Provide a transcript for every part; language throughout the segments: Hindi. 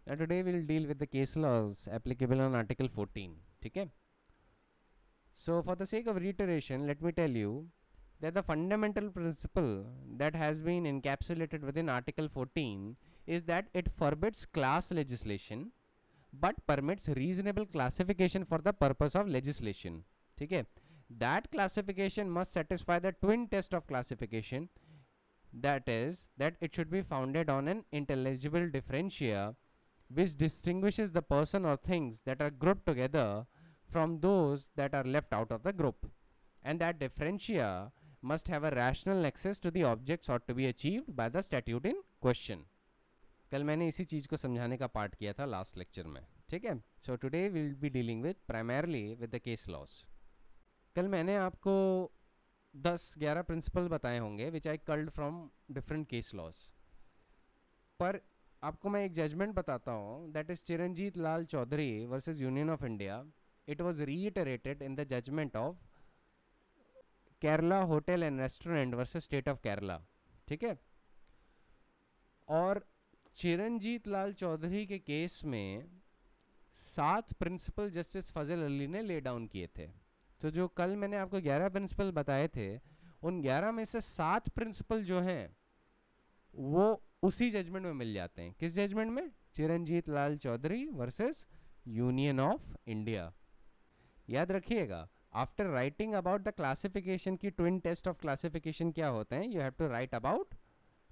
Now today we'll deal with the case laws applicable on Article 14. ठीक है? So for the sake of reiteration, let me tell you that the fundamental principle that has been encapsulated within Article 14 is that it forbids class legislation but permits reasonable classification for the purpose of legislation. ठीक है? That classification must satisfy the twin test of classification, that is, that it should be founded on an intelligible differentia which distinguishes the person or things that are grouped together from those that are left out of the group, and that differentia must have a rational nexus to the objects ought to be achieved by the statute in question. कल मैंने इसी चीज़ को समझाने का पार्ट किया था लास्ट लेक्चर में. ठीक है? So today will be dealing with primarily with the case laws. कल मैंने आपको 10-11 प्रिंसिपल बताए होंगे which I culled from different case laws. पर आपको मैं एक जजमेंट बताता हूँ, that is Chiranjit Lal Chowdhuri versus union of India. It was reiterated in the judgment of Kerala Hotel and Restaurant versus state of Kerala. ठीक है? और चिरंजीत लाल चौधरी के केस में 7 प्रिंसिपल जस्टिस फजल अली ने ले डाउन किए थे. तो जो कल मैंने आपको 11 प्रिंसिपल बताए थे, उन 11 में से 7 प्रिंसिपल जो हैं वो उसी जजमेंट में मिल जाते हैं. किस जजमेंट में? Chiranjit Lal Chowdhuri versus union of India. याद रखिएगा, after writing about the classification की ट्विन टेस्ट ऑफ क्लासिफिकेशन क्या होते हैं, you have to write about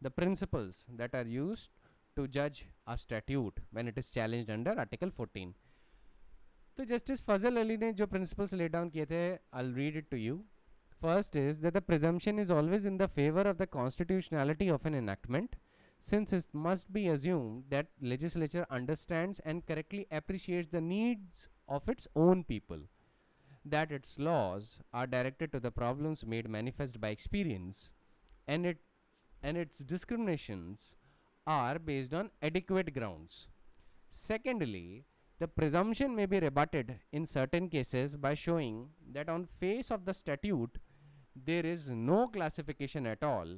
the principles that are used to judge a statute when it is challenged under Article 14. तो जस्टिस फजल अली ने जो प्रिंसिपल्स ले डाउन किए थे, I'll read it to you. First is that the presumption is always in the favor of the constitutionality of an enactment, since it must be assumed that legislature understands and correctly appreciates the needs of its own people, that its laws are directed to the problems made manifest by experience, and its discriminations are based on adequate grounds. Secondly, the presumption may be rebutted in certain cases by showing that on face of the statute there is no classification at all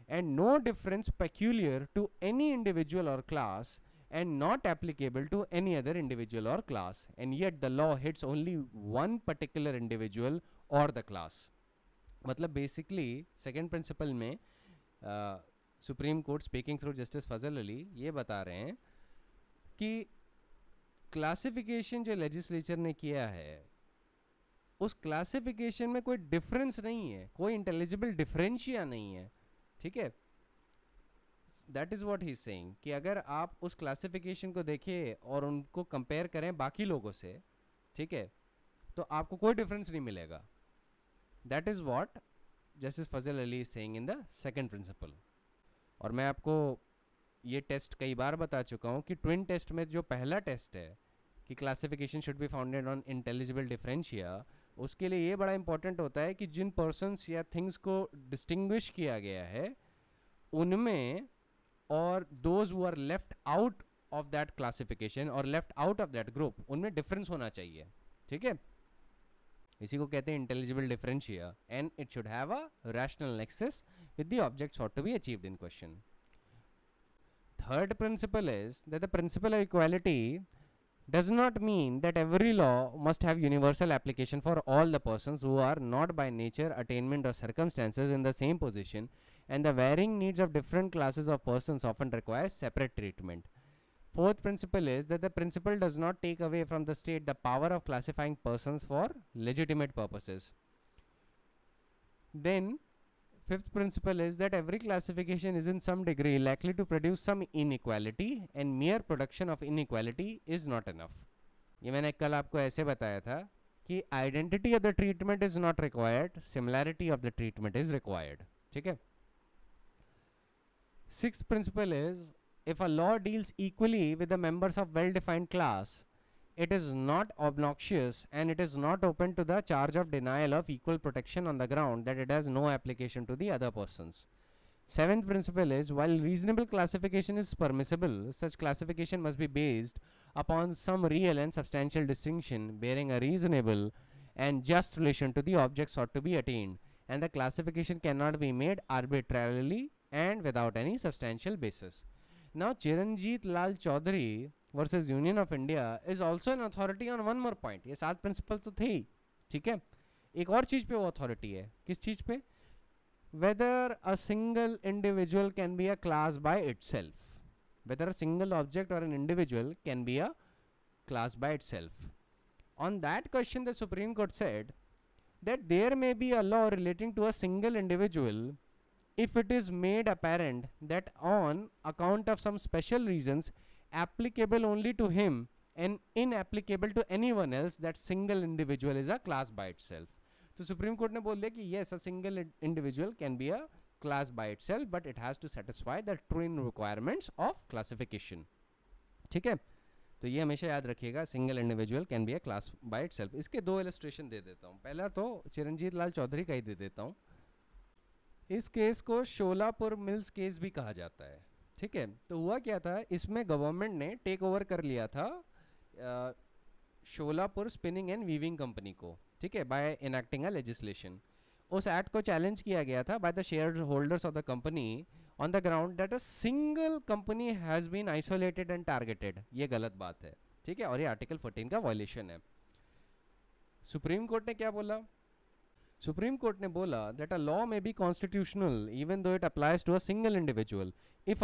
and no difference peculiar to any individual or class and not applicable to any other individual or class, and yet the law hits only one particular individual or the class. मतलब basically second principle में Supreme Court speaking through Justice Fazal Ali ये बता रहे हैं कि क्लासिफिकेशन जो लेजिस्लेचर ने किया है उस क्लासिफिकेशन में कोई डिफरेंस नहीं है, कोई इंटेलिजिबल डिफरेंशिया नहीं है. ठीक है? That is what he is saying कि अगर आप उस क्लासिफिकेशन को देखिए और उनको कंपेयर करें बाकी लोगों से, ठीक है, तो आपको कोई डिफरेंस नहीं मिलेगा. That is what justice Fazal Ali is saying in the second principle. और मैं आपको ये टेस्ट कई बार बता चुका हूँ कि ट्विन टेस्ट में जो पहला टेस्ट है कि classification should be founded on intelligible differentia, उसके लिए ये बड़ा इंपॉर्टेंट होता है कि जिन पर्सन्स या थिंग्स को डिस्टिंग्विश किया गया है उनमें और those who are left out of that classification और left out of that group, उनमें डिफरेंस होना चाहिए. ठीक है? इसी को कहते हैं intelligible differentia, and it should have a rational nexus with the objects ought to be achieved in question. Third principle is that the principle of equality does not mean that every law must have universal application for all the persons who are not by nature, attainment or circumstances in the same position, and the varying needs of different classes of persons often require separate treatment. Fourth principle is that the principle does not take away from the state the power of classifying persons for legitimate purposes. Then fifth principle is that every classification is in some degree likely to produce some inequality and mere production of inequality is not enough. ये मैंने कल आपको ऐसे बताया था कि identity of the treatment is not required, similarity of the treatment is required. ठीक है? Sixth principle is if a law deals equally with the members of well-defined class, it is not obnoxious and it is not open to the charge of denial of equal protection on the ground that it has no application to the other persons. Seventh principle is while reasonable classification is permissible, such classification must be based upon some real and substantial distinction bearing a reasonable and just relation to the objects sought to be attained, and the classification cannot be made arbitrarily and without any substantial basis. Now Chiranjeet Lal Chaudhary versus union of India is also an authority on one more point. ये 7 प्रिंसिपल तो थे ही, ठीक है. एक और चीज़ पे वो अथॉरिटी है. किस चीज़ पे? Whether a single individual can be a class by itself. Whether a single object और an individual can be a class by itself. On that question, the Supreme Court said that there may be a law relating to a single individual if it is made apparent that on account of some special reasons applicable only to him and inapplicable to anyone else, that single individual is a class by itself. तो सुप्रीम कोर्ट ने बोल दिया कि yes, a single individual can be a class by itself, but it has to satisfy the twin requirements of classification. ठीक है. तो ये हमेशा याद रखिएगा, single individual can be a class by itself. इसके 2 इलस्ट्रेशन दे देता हूँ. पहला तो चिरंजीत लाल चौधरी का ही दे देता हूँ. इस केस को शोलापुर मिल्स केस भी कहा जाता है. ठीक है. तो हुआ क्या था, इसमें गवर्नमेंट ने टेक ओवर कर लिया था Sholapur spinning and weaving company को. ठीक है, बाय इनैक्टिंग अ लेजिस्लेशन. उस एक्ट को चैलेंज किया गया था by the shareholders of the company on the ground that a single company has been isolated and targeted. ये गलत बात है. ठीक है, और ये आर्टिकल 14 का वायलेशन है. सुप्रीम कोर्ट ने क्या बोला? सुप्रीम कोर्ट ने बोला that a law may be constitutional even though it applies to a single individual if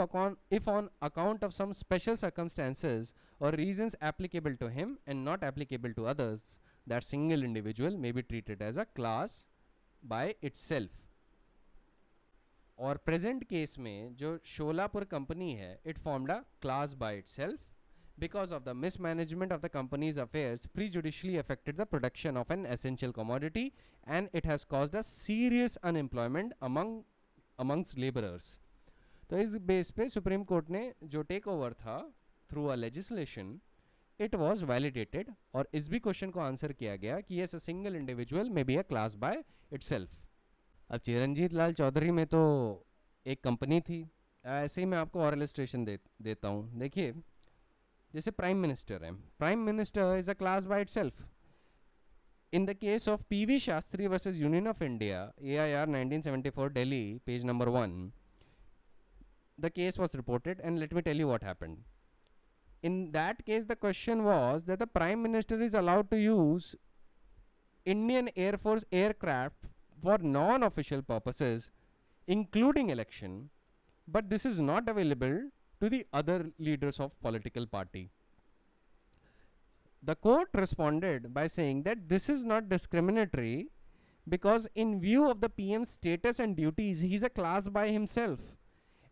on account of some special circumstances or reasons applicable to him and not applicable to others, that single individual may be treated as a class by itself. और प्रेजेंट केस में जो शोलापुर कंपनी है, it formed a class by itself because of the mismanagement of the company's affairs prejudicially affected the production of an essential commodity and it has caused a serious unemployment amongst laborers. तो इस बेस पे सुप्रीम कोर्ट ने जो टेक ओवर था through a legislation, it was validated और इस भी क्वेश्चन को आंसर किया गया कि yes, a single individual may be a class by itself. अब चिरंजीत लाल चौधरी में तो एक कंपनी थी. ऐसे ही मैं आपको और इलस्ट्रेशन देता हूँ. देखिए, जैसे प्राइम मिनिस्टर है. Prime minister is a class by itself. In the case of PV Shastri versus union of India, AIR 1974 Delhi, page number 1, the case was reported and let me tell you what happened. In that case, the question was that the Prime Minister is allowed to use Indian Air Force aircraft for non-official purposes, including election, but this is not available to the other leaders of political party. The court responded by saying that this is not discriminatory because in view of the PM's status and duties, he is a class by himself.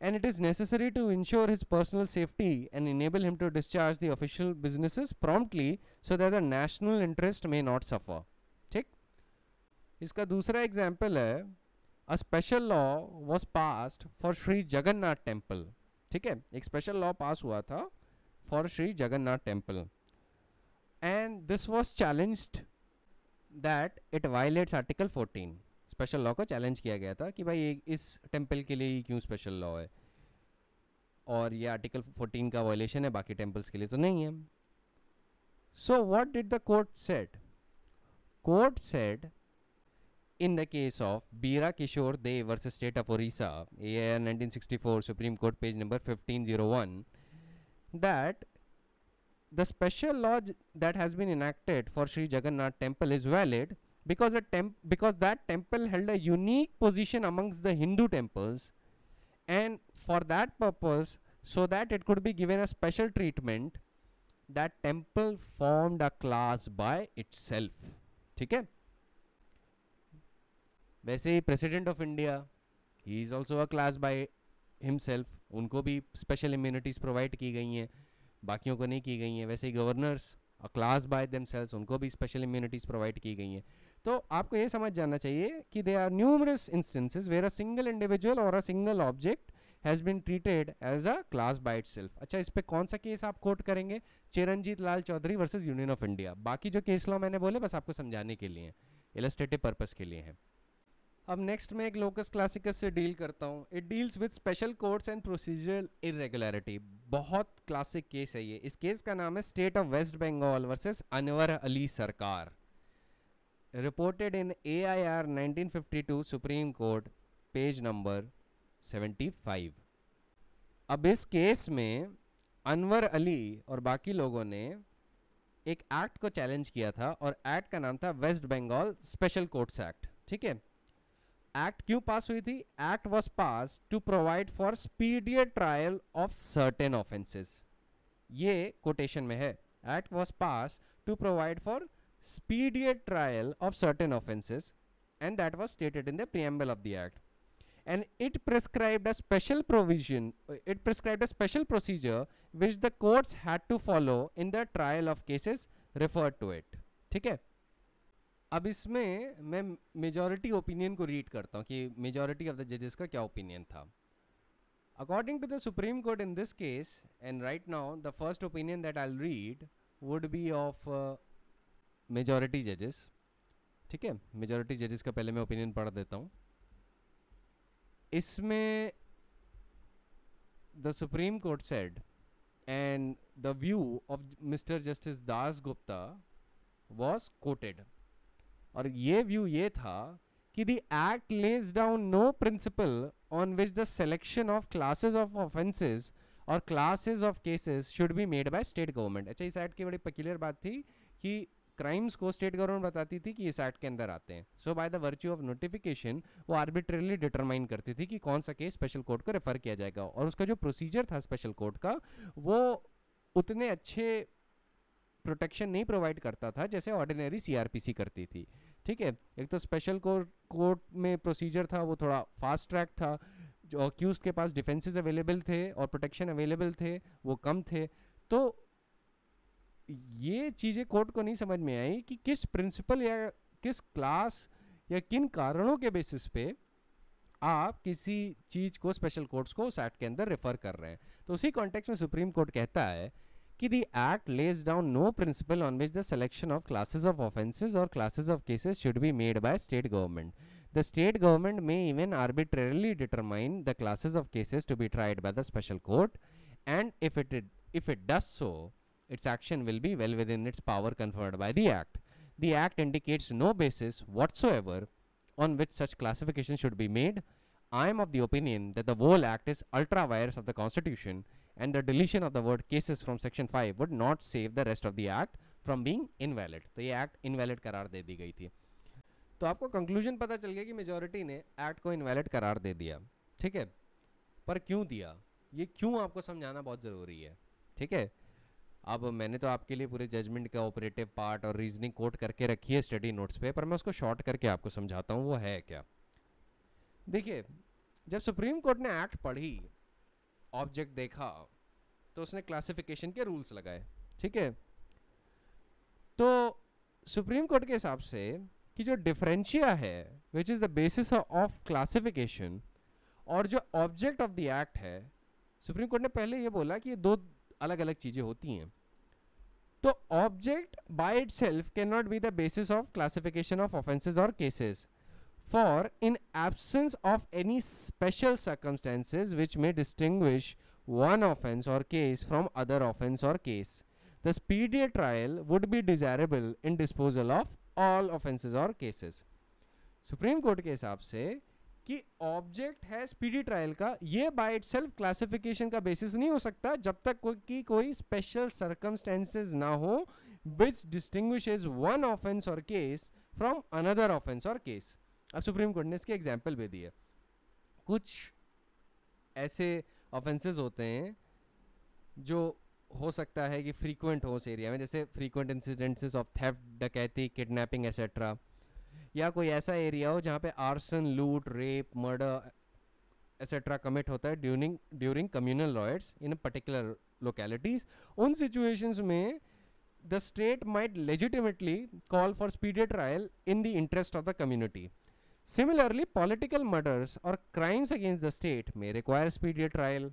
And it is necessary to ensure his personal safety and enable him to discharge the official businesses promptly so that the national interest may not suffer. ठीक. इसका दूसरा एग्जाम्पल है, a special law was passed for Sri Jagannath Temple. ठीक है, एक स्पेशल लॉ पास हुआ था for Shri Jagannath temple and this was challenged that it violets article 14. Special law को चैलेंज किया गया था कि भाई इस टेम्पल के लिए क्यों स्पेशल लॉ है और ये आर्टिकल 14 का वायलेशन है, बाकी टेम्पल्स के लिए तो नहीं है. So what did the court said? Court said in the case of Bira Kishore Dev versus State of Orissa, AIR 1964, Supreme Court, page number 1501, that the special law that has been enacted for Sri Jagannath Temple is valid because that temple held a unique position amongst the Hindu temples, and for that purpose, so that it could be given a special treatment, that temple formed a class by itself. ठीक है. वैसे ही President of India, he is also a class by himself. उनको भी स्पेशल इम्यूनिटीज़ प्रोवाइड की गई हैं, बाकियों को नहीं की गई हैं. वैसे ही governors a class by themselves, उनको भी स्पेशल इम्यूनिटीज़ प्रोवाइड की गई हैं. तो आपको ये समझ जाना चाहिए कि they are numerous instances where a single individual और a single object has been treated as a class by itself. अच्छा, इस पर कौन सा केस आप कोट करेंगे? Chiranjit Lal Chowdhuri versus union of India. बाकी जो केस लॉ मैंने बोले बस आपको समझाने के लिए, इलस्ट्रेटिव पर्पस के लिए है. अब नेक्स्ट मैं एक लोकस क्लासिकस से डील करता हूँ. It deals with special courts and procedural irregularity. बहुत क्लासिक केस है ये. इस केस का नाम है State of West Bengal versus Anwar Ali Sarkar. Reported in AIR 1952, Supreme court, page number 75. अब इस केस में अनवर अली और बाकी लोगों ने एक एक्ट को चैलेंज किया था और एक्ट का नाम था West Bengal Special Courts Act. ठीक है, एक्ट क्यों पास हुई थी? Act was pass to provide for speedier trial of certain offences. ये कोटेशन में है, act was pass to provide for speedier trial of certain offences and that was stated in the preamble of the act, and it prescribed a special provision, it prescribed a special procedure which the courts had to follow in the trial of cases referred to it। ठीक है, अब इसमें मैं मेजॉरिटी ओपिनियन को रीड करता हूँ कि मेजॉरिटी ऑफ द जजेस का क्या ओपिनियन था। According to the Supreme Court in this case, and right now the first opinion that I will read would be of majority जजेस। ठीक है, मेजॉरिटी जजेस का पहले मैं ओपिनियन पढ़ देता हूँ। इसमें the Supreme Court said, and the view of mister Justice Das Gupta was quoted, और ये व्यू ये था कि the act lays down no principle on which the selection of classes of offences और classes of cases should be made by state government. अच्छा, इस एक्ट की बड़ी पेक्यूलियर बात थी कि क्राइम्स को स्टेट गवर्नमेंट बताती थी कि इस एक्ट के अंदर आते हैं। So by the virtue of notification वो आर्बिट्रेरली डिटरमाइन करती थी कि कौन सा केस स्पेशल कोर्ट को रेफर किया जाएगा, और उसका जो प्रोसीजर था स्पेशल कोर्ट का वो उतने अच्छे प्रोटेक्शन नहीं प्रोवाइड करता था जैसे ऑर्डिनरी सीआरपीसी करती थी। ठीक है, एक तो स्पेशल कोर्ट में प्रोसीजर था वो थोड़ा फास्ट ट्रैक था, जो अक्यूज के पास डिफेंसेस अवेलेबल थे और प्रोटेक्शन अवेलेबल थे वो कम थे। तो ये चीज़ें कोर्ट को नहीं समझ में आई कि किस प्रिंसिपल या किस क्लास या किन कारणों के बेसिस पे आप किसी चीज़ को स्पेशल कोर्ट्स को उस एक्ट के अंदर रेफर कर रहे हैं। तो उसी कॉन्टेक्स्ट में सुप्रीम कोर्ट कहता है कि the act lays down no principle on which the selection of classes of offences और classes of cases should be made by state government. The state government may even arbitrarily determine the classes of cases to be tried by the special court, and if it does so, its action will be well within its power conferred by the act. The act indicates no basis whatsoever on which such classification should be made. I am of the opinion that the whole act is ultra vires of the constitution, and the deletion of the word cases from section 5 would not save the rest of the act from being invalid. तो ये act invalid करार दे दी गई थी। तो आपको conclusion पता चल गया कि majority ने act को invalid करार दे दिया। ठीक है, पर क्यों दिया, ये क्यों आपको समझाना बहुत ज़रूरी है। ठीक है, अब मैंने तो आपके लिए पूरे जजमेंट का ऑपरेटिव पार्ट और रीजनिंग कोट करके रखी है स्टडी नोट्स पे, पर मैं उसको शॉर्ट करके आपको समझाता हूँ वो है क्या। देखिए, जब सुप्रीम कोर्ट ने एक्ट पढ़ी, ऑब्जेक्ट देखा, तो उसने क्लासिफिकेशन के रूल्स लगाए। ठीक है, तो सुप्रीम कोर्ट के हिसाब से कि जो डिफरेंशिया है which is the basis of classification और जो ऑब्जेक्ट ऑफ द एक्ट है, सुप्रीम कोर्ट ने पहले ये बोला कि ये दो अलग अलग चीजें होती हैं। तो object by itself can not be the basis of classification of offences और cases, for in absence of any special circumstances which may distinguish one offence और केस फ्रॉम अदर ऑफेंस और case, the speedier trial would be desirable in disposal of all offences और केसेस। सुप्रीम कोर्ट के हिसाब से कि ऑब्जेक्ट है स्पीडी ट्रायल का, ये बाय इटसेल्फ क्लासिफिकेशन का बेसिस नहीं हो सकता जब तक कोई स्पेशल सर्कमस्टेंसेस ना हो विच डिस्टिंग्विशेस वन ऑफेंस और केस फ्रॉम अनदर ऑफेंस और केस। अब सुप्रीम कोर्ट ने इसके एग्जाम्पल भी दिए। कुछ ऐसे ऑफेंसेस होते हैं जो हो सकता है कि फ्रीक्वेंट हो उस एरिया में, जैसे फ्रीक्वेंट इंसिडेंसेस ऑफ थेफ्ट, डकैती, किडनैपिंग एसेट्रा, या कोई ऐसा एरिया हो जहाँ पे आर्सन, लूट, रेप, मर्डर एसेट्रा कमिट होता है ड्यूरिंग कम्युनल रॉयट्स इन पर्टिकुलर लोकेलिटीज। उन सिचुएशंस में the state might legitimately call for speedy trial in the interest of the community. Similarly, political murders or crimes against the state may require speedy trial.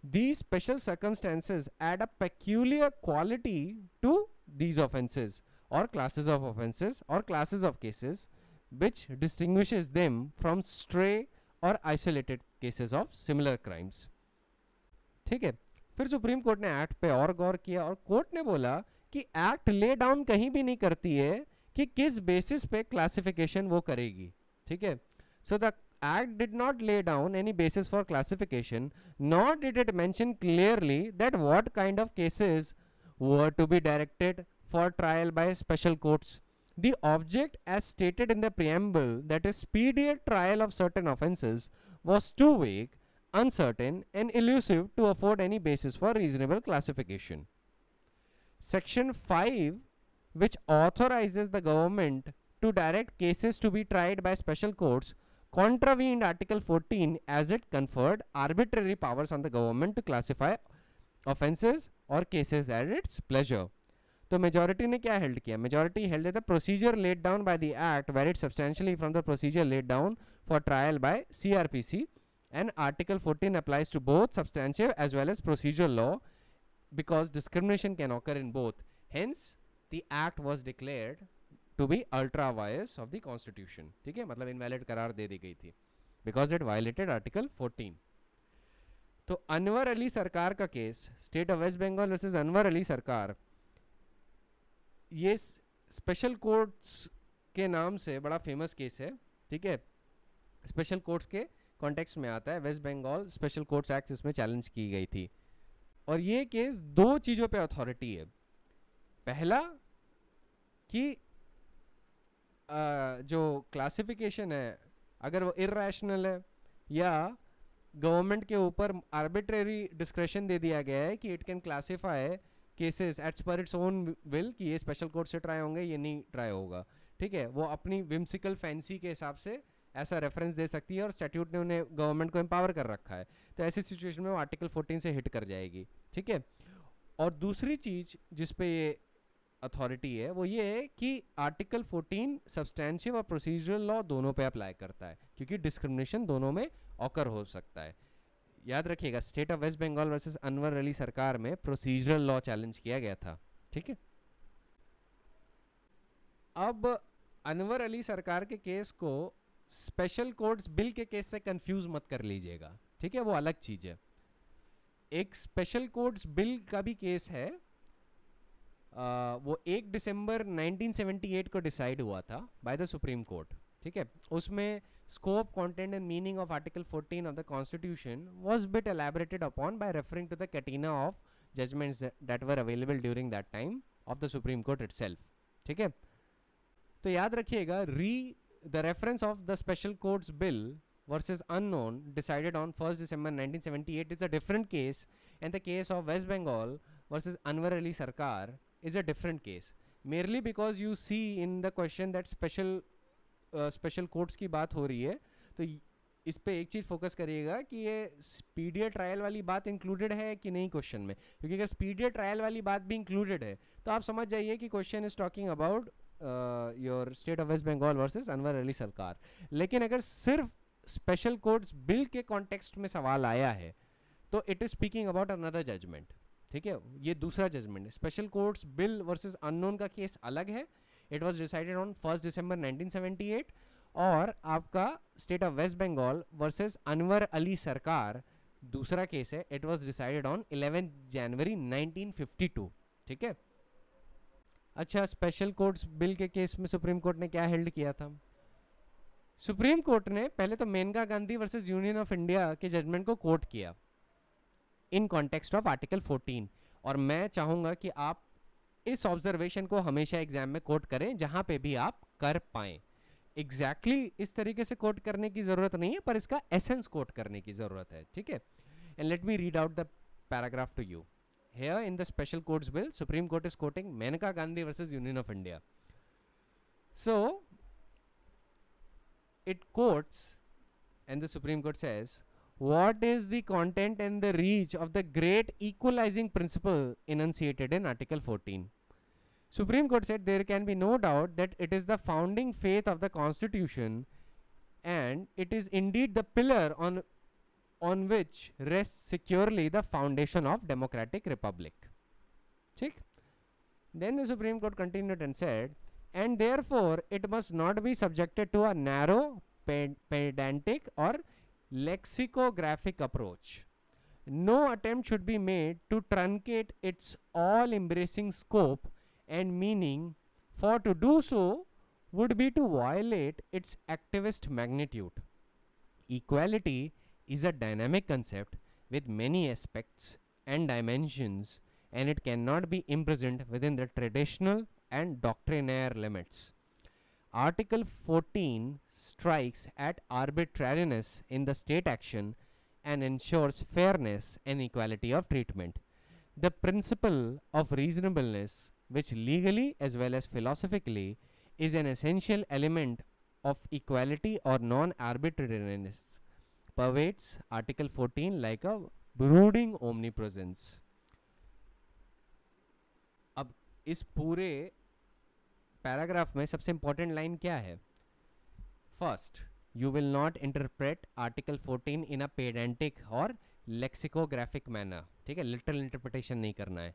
These special circumstances add a peculiar quality to these offences or classes of offences or classes of cases which distinguishes them from stray or isolated cases of similar crimes. ठीक है, फिर सुप्रीम कोर्ट ने एक्ट पे और गौर किया और कोर्ट ने बोला कि एक्ट ले डाउन कहीं भी नहीं करती है कि किस बेसिस पे क्लासिफिकेशन वो करेगी। ठीक है, so the Act did not lay down any basis for classification, nor did it mention clearly that what kind of cases were to be directed for trial by special courts. The object, as stated in the preamble, that is speedier trial of certain offences, was too vague, uncertain, and elusive to afford any basis for reasonable classification. Section 5, which authorizes the government to direct cases to be tried by special courts, contravened Article 14 as it conferred arbitrary powers on the government to classify offences or cases at its pleasure. तो मेजॉरिटी ने क्या हेल्ड किया? Majority held the procedure laid down by the act varied substantially from the procedure laid down for trial by CrPC, and Article 14 applies to both substantive as well as procedural law because discrimination can occur in both. Hence the act was declared to be ultra vires of the constitution. ठीक है, मतलब invalid करार दे दी गई थी because it violated Article 14. तो अनवर अली सरकार का case, State of West Bengal versus Anwar Ali Sarkar, ये स्पेशल कोर्ट्स के नाम से बड़ा फेमस केस है. ठीक है, स्पेशल कोर्ट्स के कॉन्टेक्स्ट में आता है. West Bengal Special Courts Act इसमें चैलेंज की गई थी. और ये केस दो चीज़ों पे अथॉरिटी है. पहला कि जो क्लासिफिकेशन है अगर वो इर्रेशनल है या गवर्नमेंट के ऊपर आर्बिट्रेरी डिस्क्रेशन दे दिया गया है कि इट कैन क्लासीफाई केसेस एट्स पर इट्स ओन विल, कि ये स्पेशल कोर्ट से ट्राई होंगे, ये नहीं ट्राई होगा. ठीक है, वो अपनी विम्सिकल फैंसी के हिसाब से ऐसा रेफरेंस दे सकती है और स्टैट्यूट ने उन्हें गवर्नमेंट को एम्पावर कर रखा है. तो ऐसी सिचुएशन में वो आर्टिकल 14 से हिट कर जाएगी. ठीक है, और दूसरी चीज़ जिस पे ये अथॉरिटी है वो ये है कि आर्टिकल 14 सब्सटेंशिव और प्रोसीजरल लॉ दोनों पे अप्लाई करता है क्योंकि डिस्क्रिमिनेशन दोनों में ऑकर हो सकता है. याद रखिएगा, State of West Bengal versus Anwar Ali Sarkar में प्रोसीजरल लॉ चैलेंज किया गया था. ठीक है, अब अनवर अली सरकार के केस को स्पेशल कोर्ट्स बिल के केस से कंफ्यूज मत कर लीजिएगा. ठीक है, वो अलग चीज़ है. एक स्पेशल कोर्ट्स बिल का भी केस है, वो 1 दिसंबर 1978 को डिसाइड हुआ था बाय द सुप्रीम कोर्ट. ठीक है, उसमें scope, content and meaning of article 14 of the Constitution was bit elaborated upon by referring to the catena of judgments that were available during that time of the Supreme Court itself. ठीक है, तो याद रखिएगा, the reference of the special courts bill versus unknown decided on 1st December 1978 is a different case, and the case of West Bengal versus Anwar Ali Sarkar is a different case, merely because you see in the question that special courts की बात हो रही है. तो इस पे एक चीज़ फोकस करिएगा कि ये स्पीडियर ट्रायल वाली बात इंक्लूडेड है कि नहीं क्वेश्चन में, क्योंकि अगर स्पीडियर ट्रायल वाली बात भी इंक्लूडेड है तो आप समझ जाइए कि question is talking about your State of West Bengal versus Anwar Ali Sarkar. लेकिन अगर सिर्फ स्पेशल कोर्ट्स बिल के कॉन्टेक्स्ट में सवाल आया है तो it is speaking about another judgment. ठीक है, ये दूसरा जजमेंट है. Special courts Bill versus unknown का केस अलग है. It was decided on 1 December 1978. और आपका State of West Bengal versus Anwar Ali Sarkar दूसरा केस है. इट वाज डिसाइडेड ऑन 11 जनवरी 1952. ठीक है, अच्छा, स्पेशल कोर्ट्स बिल के केस में सुप्रीम कोर्ट ने क्या हेल्ड किया था? सुप्रीम कोर्ट ने पहले तो Maneka Gandhi versus union of India के जजमेंट को कोट किया इन कॉन्टेक्स्ट ऑफ आर्टिकल 14. और मैं चाहूँगा कि आप इस ऑब्जर्वेशन को हमेशा एग्जाम में कोट करें जहाँ पे भी आप कर पाएँ. एग्जैक्टली इस तरीके से कोट करने की ज़रूरत नहीं है, पर इसका एसेंस कोट करने की ज़रूरत है. ठीक है, and let me read out the paragraph to you. Here in the special courts bill, Supreme Court is quoting Menaka Gandhi versus Union of India. So it quotes, and the Supreme Court says, what is the content and the reach of the great equalizing principle enunciated in Article 14? Supreme Court said there can be no doubt that it is the founding faith of the Constitution, and it is indeed the pillar on which rests securely the foundation of democratic republic. ठीक? Then the Supreme Court continued and said, and therefore it must not be subjected to a narrow, pedantic or lexicographic approach. No attempt should be made to truncate its all-embracing scope and meaning, for to do so would be to violate its activist magnitude. equality is a dynamic concept with many aspects and dimensions, and it cannot be imprisoned within the traditional and doctrinaire limits. Article 14 strikes at arbitrariness in the state action and ensures fairness and equality of treatment. The principle of reasonableness, which legally as well as philosophically is an essential element of equality or non-arbitrariness, pervades Article 14 like a brooding omnipresence. अब इस पूरे पैराग्राफ में सबसे इंपॉर्टेंट लाइन क्या है? First, you will not interpret Article 14 in a pedantic or lexicographic manner. ठीक है, लिटरल इंटरप्रिटेशन नहीं करना है.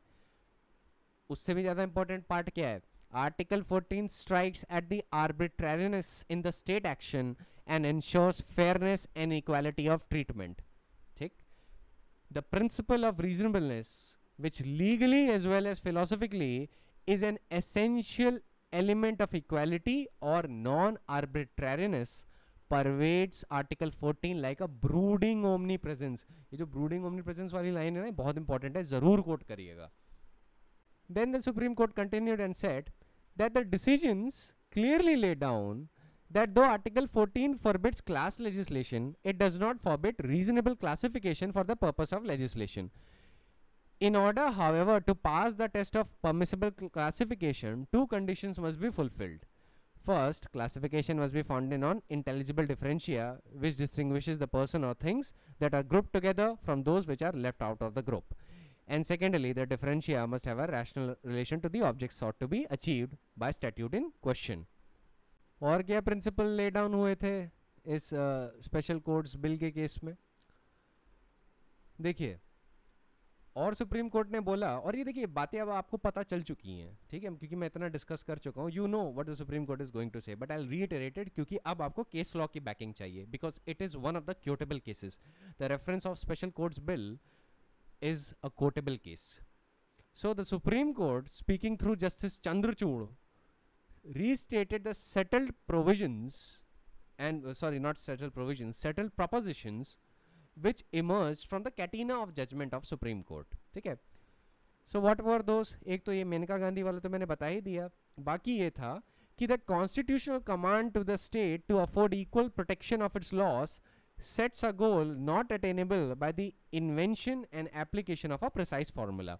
उससे भी ज़्यादा इंपॉर्टेंट पार्ट क्या है? Article 14 strikes at the arbitrariness in the state action and ensures fairness and equality of treatment. ठीक? The principle of reasonableness, which legally as well as philosophically is an essential element of equality or non-arbitrariness, pervades Article 14 like a brooding omnipresence. ये जो brooding omnipresence वाली लाइन है ना, बहुत इंपॉर्टेंट है, जरूर कोट करिएगा. Then the Supreme Court continued and said that the decisions clearly lay down that though Article 14 forbids class legislation, it does not forbid reasonable classification for the purpose of legislation. In order, however, to pass the test of permissible classification, two conditions must be fulfilled. First, classification must be founded on intelligible differentia, which distinguishes the person or things that are grouped together from those which are left out of the group. And secondly, the differentia must have a rational relation to the objects sought to be achieved by statute in question. और क्या प्रिंसिपल ले डाउन हुए थे इस स्पेशल कोर्ट्स बिल के केस में? देखिए, और सुप्रीम कोर्ट ने बोला, और ये देखिए बातें अब आपको पता चल चुकी हैं, ठीक है, क्योंकि मैं इतना डिस्कस कर चुका हूँ. You know what the Supreme Court is going to say, but I will reiterate it, क्योंकि अब आपको केस लॉ की बैकिंग चाहिए, because it is one of the quotable cases. The reference of special courts bill is a quotable case. So the Supreme Court, speaking through Justice Chandrachud, restated the settled provisions and settled propositions which emerged from the catena of judgment of Supreme Court. ठीक है? So what were those? एक तो ये मेनका गांधी वाला तो मैंने बता ही दिया. बाकी ये था कि the constitutional command to the state to afford equal protection of its laws sets a goal not attainable by the invention and application of a precise formula.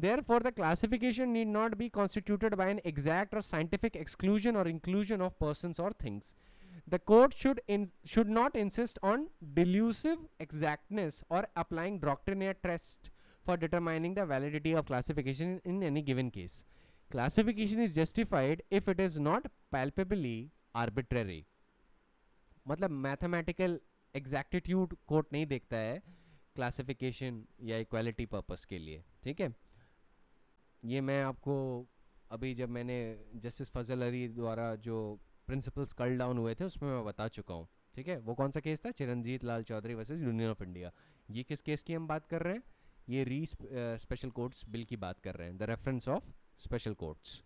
Therefore, the classification need not be constituted by an exact or scientific exclusion or inclusion of persons or things. The court should not insist on delusive exactness or applying doctrinaire test for determining the validity of classification in any given case. Classification is justified if it is not palpably arbitrary. मतलब mathematical एग्जैक्टिट्यूड कोर्ट नहीं देखता है क्लासिफिकेशन या इक्वालिटी पर्पस के लिए. ठीक है, ये मैं आपको अभी जब मैंने जस्टिस फजल अली द्वारा जो प्रिंसिपल्स कल डाउन हुए थे उसमें मैं बता चुका हूँ. ठीक है, वो कौन सा केस था? Chiranjit Lal Chowdhuri versus union of India. ये किस केस की हम बात कर रहे हैं? ये स्पेशल कोर्ट्स बिल की बात कर रहे हैं, the reference of special courts.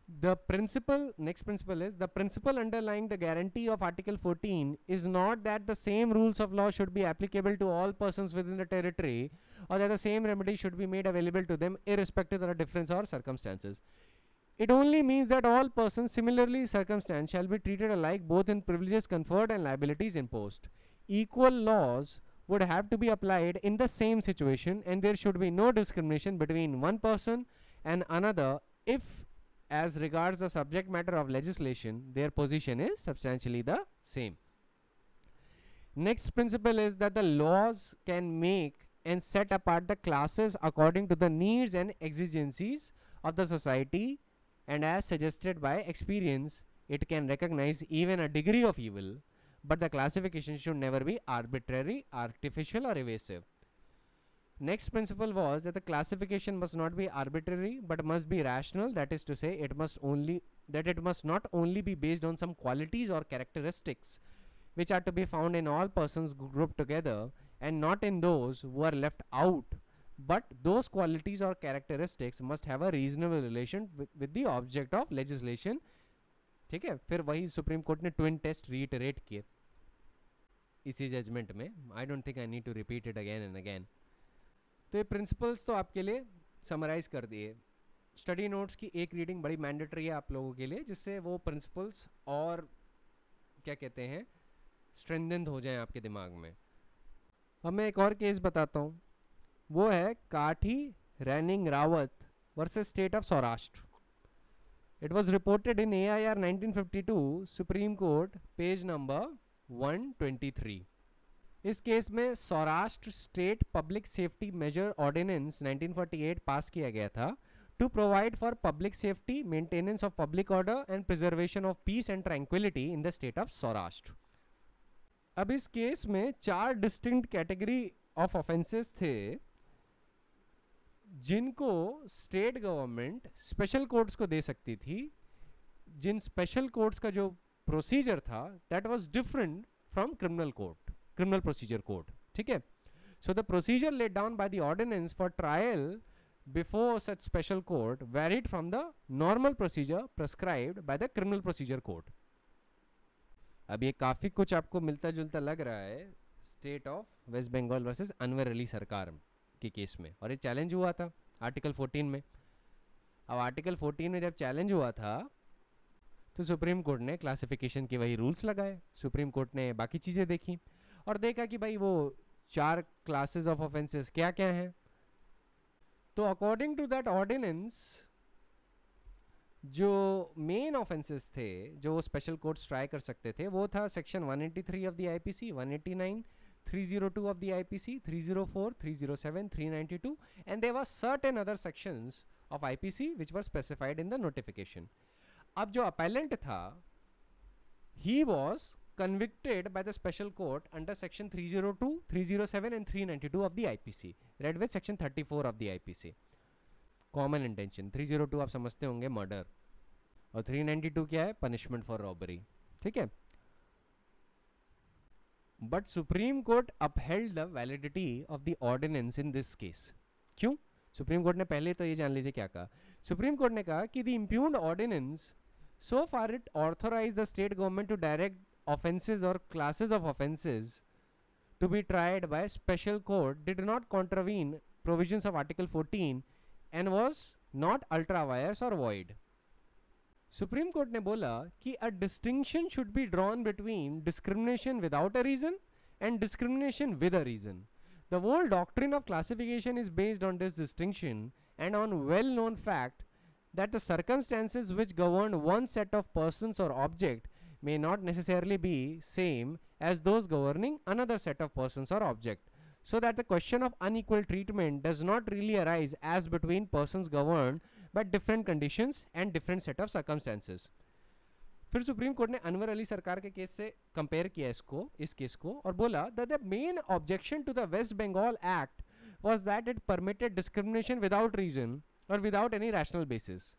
Next principle is the principle underlying the guarantee of Article 14 is not that the same rules of law should be applicable to all persons within the territory, or that the same remedy should be made available to them irrespective of the difference or circumstances. It only means that all persons similarly circumstanced shall be treated alike both in privileges conferred and liabilities imposed. Equal laws would have to be applied in the same situation, and there should be no discrimination between one person and another if, as regards the subject matter of legislation, their position is substantially the same. Next principle is that the laws can make and set apart the classes according to the needs and exigencies of the society, and as suggested by experience, it can recognize even a degree of evil, but the classification should never be arbitrary, artificial, or evasive. Next principle was that the classification must not be arbitrary but must be rational, that is to say it must not only be based on some qualities or characteristics which are to be found in all persons grouped together and not in those who are left out, but those qualities or characteristics must have a reasonable relation with the object of legislation ठीक है, फिर वही सुप्रीम कोर्ट ने ट्विन टेस्ट रीइटरेट किए इसी जजमेंट में. I don't think I need to repeat it again and again. तो ये प्रिंसिपल्स तो आपके लिए समराइज कर दिए. स्टडी नोट्स की एक रीडिंग बड़ी मैंडेटरी है आप लोगों के लिए, जिससे वो प्रिंसिपल्स और क्या कहते हैं स्ट्रेंथेंड हो जाएं आपके दिमाग में. अब मैं एक और केस बताता हूँ, वो है Kathi Raning Rawat versus state of Saurashtra. It was reported in AIR 1952 Supreme court page number 123. इस केस में Saurashtra State Public Safety Measure Ordinance 1948 pass किया गया था to provide for public safety, maintenance of public order and preservation of peace and tranquility in the state of Saurashtra. अब इस केस में 4 डिस्टिंक्ट कैटेगरी ऑफ ऑफेंसेस थे जिनको स्टेट गवर्नमेंट स्पेशल कोर्ट्स को दे सकती थी. जिन स्पेशल कोर्ट्स का जो प्रोसीजर था that was different from criminal procedure code. ठीक है, so the procedure laid down by the ordinance for trial before such special court varied from the normal procedure prescribed by the criminal procedure code. अब ये काफ़ी कुछ आपको मिलता जुलता लग रहा है State of West Bengal versus Anwar Ali Sarkar के केस में, और ये चैलेंज हुआ था आर्टिकल 14 में. अब आर्टिकल 14 में जब चैलेंज हुआ था तो सुप्रीम कोर्ट ने क्लासिफिकेशन के वही रूल्स लगाए. सुप्रीम कोर्ट ने बाकी चीज़ें देखी और देखा कि भाई वो 4 क्लासेस ऑफ ऑफेंसेस क्या क्या हैं. तो अकॉर्डिंग टू दैट ऑर्डिनेंस जो मेन ऑफेंसेस थे जो स्पेशल कोर्ट्स ट्राई कर सकते थे वो था section 183 of the IPC, 189, 302 of the IPC, 304, 307, 392 and there were certain other sections of IPC which were specified in the notification. अब जो अपेलेंट था he was convicted by the special court under section 302, 307 and 392 of the IPC, read with section 34 of the IPC. Common intention. 302 आप समझते होंगे मर्डर, और 392 क्या है, पनिशमेंट फॉर रॉबरी. ठीक है, but supreme court upheld the validity of the ordinance in this case. क्यों? सुप्रीम कोर्ट ने पहले तो ये जान लीजिए क्या कहा. सुप्रीम कोर्ट ने कहा कि the impugned ordinance so far it authorized the state government to direct offenses or classes of offenses to be tried by special court did not contravene provisions of Article 14 and was not ultra vires or void. Supreme Court ने बोला कि a distinction should be drawn between discrimination without a reason and discrimination with a reason. The whole doctrine of classification is based on this distinction and on well-known fact that the circumstances which govern one set of persons or object may not necessarily be same as those governing another set of persons or object, so that the question of unequal treatment does not really arise as between persons governed by different conditions and different set of circumstances. फिर सुप्रीम कोर्ट ने अनवर अली सरकार के केस से कंपेयर किया इस केस को और बोला that the main objection to the West Bengal Act was that it permitted discrimination without reason or without any rational basis.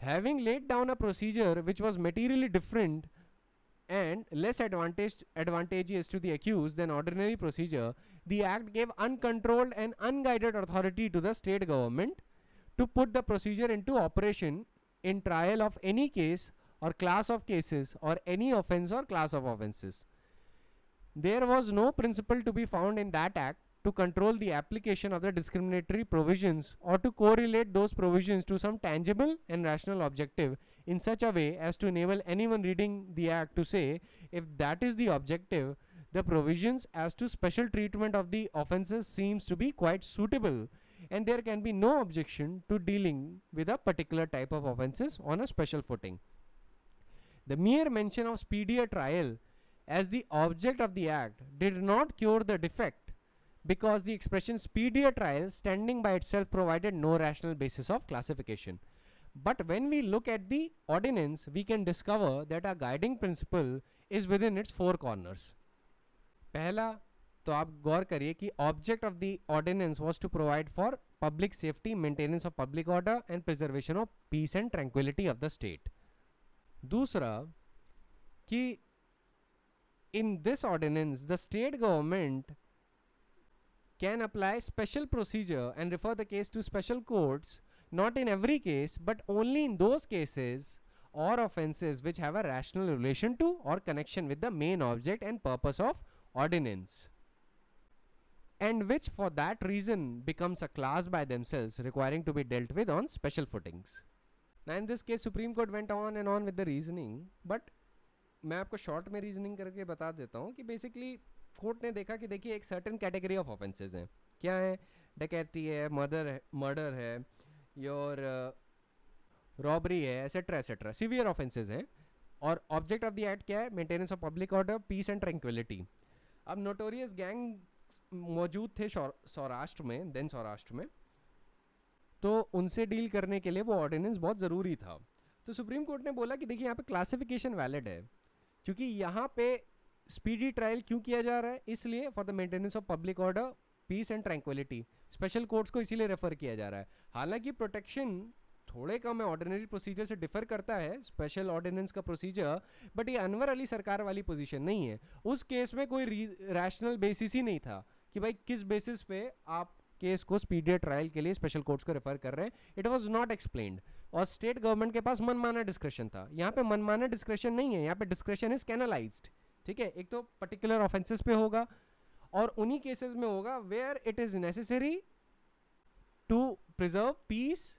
Having laid down a procedure which was materially different and less advantageous to the accused than ordinary procedure, the act gave uncontrolled and unguided authority to the state government to put the procedure into operation in trial of any case or class of cases or any offense or class of offenses. There was no principle to be found in that act to control the application of the discriminatory provisions or to correlate those provisions to some tangible and rational objective in such a way as to enable anyone reading the act to say, if that is the objective, the provisions as to special treatment of the offences seems to be quite suitable, and there can be no objection to dealing with a particular type of offences on a special footing. The mere mention of speedier trial as the object of the act did not cure the defect, because the expression speedier trial standing by itself provided no rational basis of classification. But when we look at the ordinance, we can discover that a guiding principle is within its four corners. पहला तो आप गौर करिए कि object of the ordinance was to provide for public safety, maintenance of public order and preservation of peace and tranquility of the state. दूसरा कि in this ordinance the state government can apply special procedure and refer the case to special courts, not in every case but only in those cases or offenses which have a rational relation to or connection with the main object and purpose of ordinance, and which for that reason becomes a class by themselves requiring to be dealt with on special footings. Now in this case Supreme Court went on and on with the reasoning, but मैं आपको शॉर्ट में रीजनिंग करके बता देता हूँ कि बेसिकली कोर्ट ने देखा कि देखिए एक सर्टेन कैटेगरी ऑफ ऑफेंसेस हैं, क्या है, डकैती है, मर्डर है, योर रॉबरी है, एसेट्रा एसेट्रा, सिवियर ऑफेंसेस हैं, और ऑब्जेक्ट ऑफ द एक्ट क्या है, maintenance of public order, peace and tranquillity. अब नोटोरियस गैंग मौजूद थे सौराष्ट्र में, देन सौराष्ट्र में, तो उनसे डील करने के लिए वो ऑर्डिनेंस बहुत ज़रूरी था. तो सुप्रीम कोर्ट ने बोला कि देखिए यहाँ पे क्लासिफिकेशन वैलिड है, क्योंकि यहाँ पे स्पीडी ट्रायल क्यों किया जा रहा है, इसलिए for the maintenance of public order, peace and tranquillity. Special courts को इसीलिए रेफर किया जा रहा है. हालांकि प्रोटेक्शन थोड़े कम है, ऑर्डिनरी प्रोसीजर से डिफर करता है स्पेशल ऑर्डिनेंस का प्रोसीजर, बट ये अनवर अली सरकार वाली पोजीशन नहीं है. उस केस में कोई रैशनल बेसिस ही नहीं था कि भाई किस बेसिस पे आप केस को स्पीडी ट्रायल के लिए स्पेशल कोर्ट्स को रेफर कर रहे हैं. इट वाज नॉट एक्सप्लेन्ड, और स्टेट गवर्नमेंट के पास मनमाना डिस्क्रेशन था. यहाँ पे मनमाना डिस्क्रेशन नहीं है, यहाँ पे डिस्क्रेशन इज कैनलाइज्ड. ठीक है, एक तो पर्टिकुलर ऑफेंसेस पे होगा और उन्हीं केसेस में होगा where it is necessary to preserve peace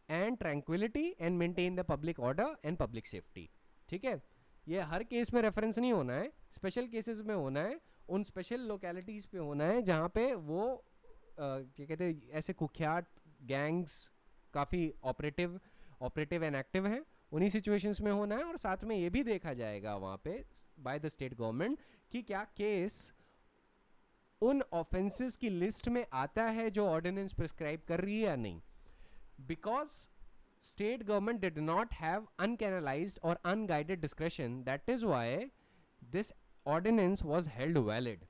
and tranquillity and maintain the public order and public safety. ठीक है, ये हर केस में रेफरेंस नहीं होना है, स्पेशल केसेस में होना है, उन स्पेशल लोकेलिटीज पे होना है जहाँ पे वो क्या कहते हैं, ऐसे कुख्यात गैंग्स काफ़ी ऑपरेटिव एंड एक्टिव हैं, उन्हीं सिचुएशंस में होना है. और साथ में ये भी देखा जाएगा वहाँ पे बाय द स्टेट गवर्नमेंट कि क्या केस उन ऑफेंसेस की लिस्ट में आता है जो ऑर्डिनेंस प्रिस्क्राइब कर रही है या नहीं. Because state government did not have uncanalised और unguided discretion, that is why this ordinance was held valid.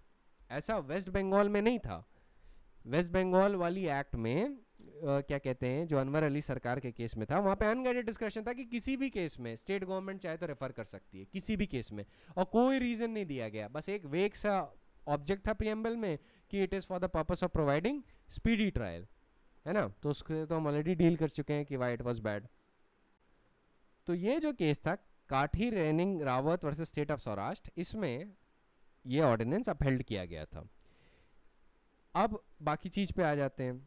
ऐसा वेस्ट बंगाल में नहीं था. वेस्ट बंगाल वाली एक्ट में क्या कहते हैं, जो अनवर अली सरकार के केस में था, वहाँ पे अनगाइडेड डिस्कशन था कि किसी भी केस में स्टेट गवर्नमेंट चाहे तो रेफर कर सकती है, किसी भी केस में, और कोई रीज़न नहीं दिया गया. बस एक वेग सा ऑब्जेक्ट था प्रीएम्बल में कि it is for the purpose of providing speedy trial, है ना. तो उसके तो हम ऑलरेडी डील कर चुके हैं कि वाई इट वॉज बैड. तो ये जो केस था काठी raining Rawat versus state of Saurashtra, इसमें ये ऑर्डिनेंस अपहेल्ड किया गया था. अब बाकी चीज़ पे आ जाते हैं.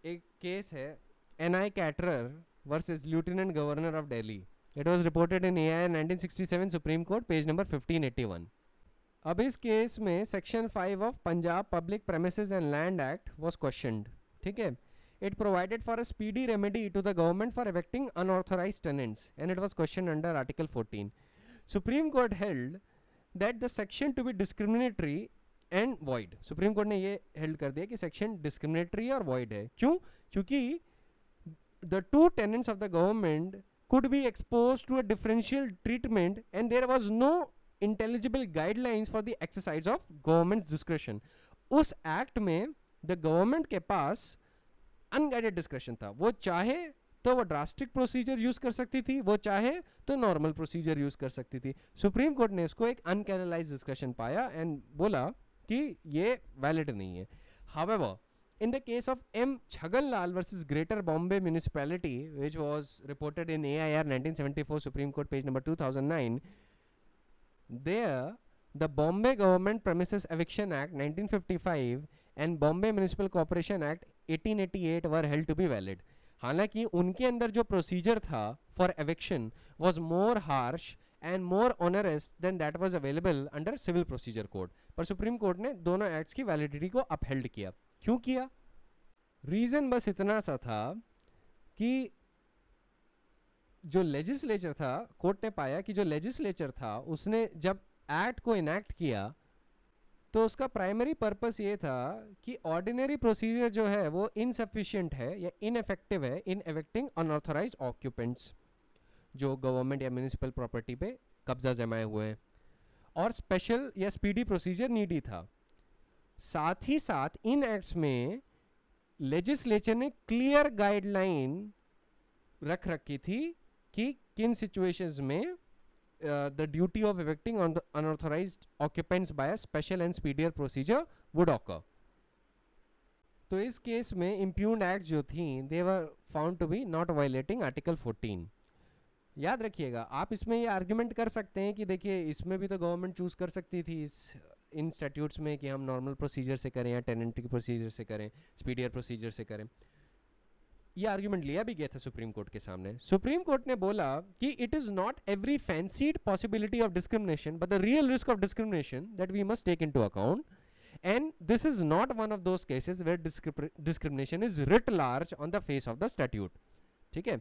एक केस है NI caterer versus lieutenant governor of Delhi. It was reported in AI 1967 Supreme court, page number 1581. अब इस केस में section 5 of Punjab Public Premises and Land Act was questioned. ठीक है, it provided for a speedy remedy to the government for evicting unauthorised tenants and it was questioned under article 14. Supreme Court held that the section to be discriminatory and void. Supreme court ने ये हेल्ड कर दिया कि सेक्शन डिस्क्रिमिनेटरी और वॉइड है. क्यों? क्योंकि the two tenants of the government could be expose to a differential treatment and there was no intelligible guidelines for the exercise of government's discretion. उस एक्ट में द गवर्नमेंट के पास अनगाइडेड डिस्क्रेशन था. वो चाहे तो वो ड्रास्टिक प्रोसीजर यूज कर सकती थी, वो चाहे तो नॉर्मल प्रोसीजर यूज कर सकती थी. सुप्रीम कोर्ट ने इसको एक अनकैनलाइज्ड डिस्कशन पाया एंड बोला कि ये वैलिड नहीं है. However, in the case of M. Chhaganlal versus Greater Bombay Municipality, which was reported in AIR 1974 Supreme Court, page number 2009, there the Bombay Government Premises Eviction Act 1955 and Bombay Municipal Corporation Act 1888 were held to be valid. हालांकि उनके अंदर जो प्रोसीजर था for eviction was more harsh and more onerous than that was available under civil procedure code. पर सुप्रीम कोर्ट ने दोनों एक्ट्स की वैलिडिटी को अपहेल्ड किया. क्यों किया? रीज़न बस इतना सा था कि जो लेजिस्लेचर था, कोर्ट ने पाया कि जो लेजिस्लेचर था उसने जब एक्ट को इनैक्ट किया तो उसका प्राइमरी पर्पस ये था कि ऑर्डिनरी प्रोसीजर जो है वो इनसफिशिएंट है या इनएफेक्टिव है इन एविक्टिंग अनऑथराइज्ड ऑक्यूपेंट्स जो गवर्नमेंट या म्यूनिसिपल प्रॉपर्टी पे कब्जा जमाए हुए हैं, और स्पेशल या स्पीडी प्रोसीजर नीडी था. साथ ही साथ इन एक्ट्स में लेजिस्लेचर ने क्लियर गाइडलाइन रख रखी थी कि किन सिचुएशंस में the duty of evicting on the unauthorized occupants by a special and speedier procedure would occur. तो इस केस में impugned act जो थी they were found to be not violating article 14. याद रखिएगा, आप इसमें ये आर्ग्यूमेंट कर सकते हैं कि देखिए इसमें भी तो गवर्नमेंट चूज़ कर सकती थी इस इन स्टैट्यूट्स में कि हम नॉर्मल प्रोसीजर से करें या टेनेंट की प्रोसीजर से करें, स्पीडियर प्रोसीजर से करें। ये आर्ग्यूमेंट लिया भी गया था सुप्रीम कोर्ट के सामने। सुप्रीम कोर्ट ने बोला कि it is not every fancied possibility of discrimination but the real risk of discrimination that we must take into account, and this is not one of those cases where discrimination is writ large on the face of the statute। ठीक है,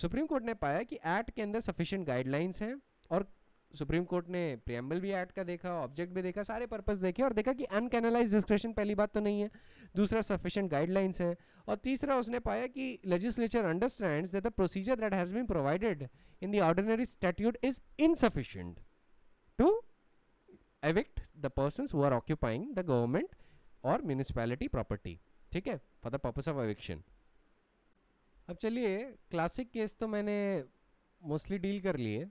सुप्रीम कोर्ट ने पाया कि एक्ट के अंदर सफिशिएंट गाइडलाइंस हैं, और सुप्रीम कोर्ट ने प्रियम्बल भी एक्ट का देखा, ऑब्जेक्ट भी देखा, सारे पर्पस देखे और देखा कि अनकैनलाइज डिस्क्रिमिनेशन पहली बात तो नहीं है, दूसरा सफिशिएंट गाइडलाइंस हैं, और तीसरा उसने पाया कि legislature understands that the procedure that has been provided in the ordinary statute is insufficient to evict the persons who are occupying the government or municipality property, ठीक है, for the purpose of eviction। अब चलिए, क्लासिक केस तो मैंने मोस्टली डील कर लिए,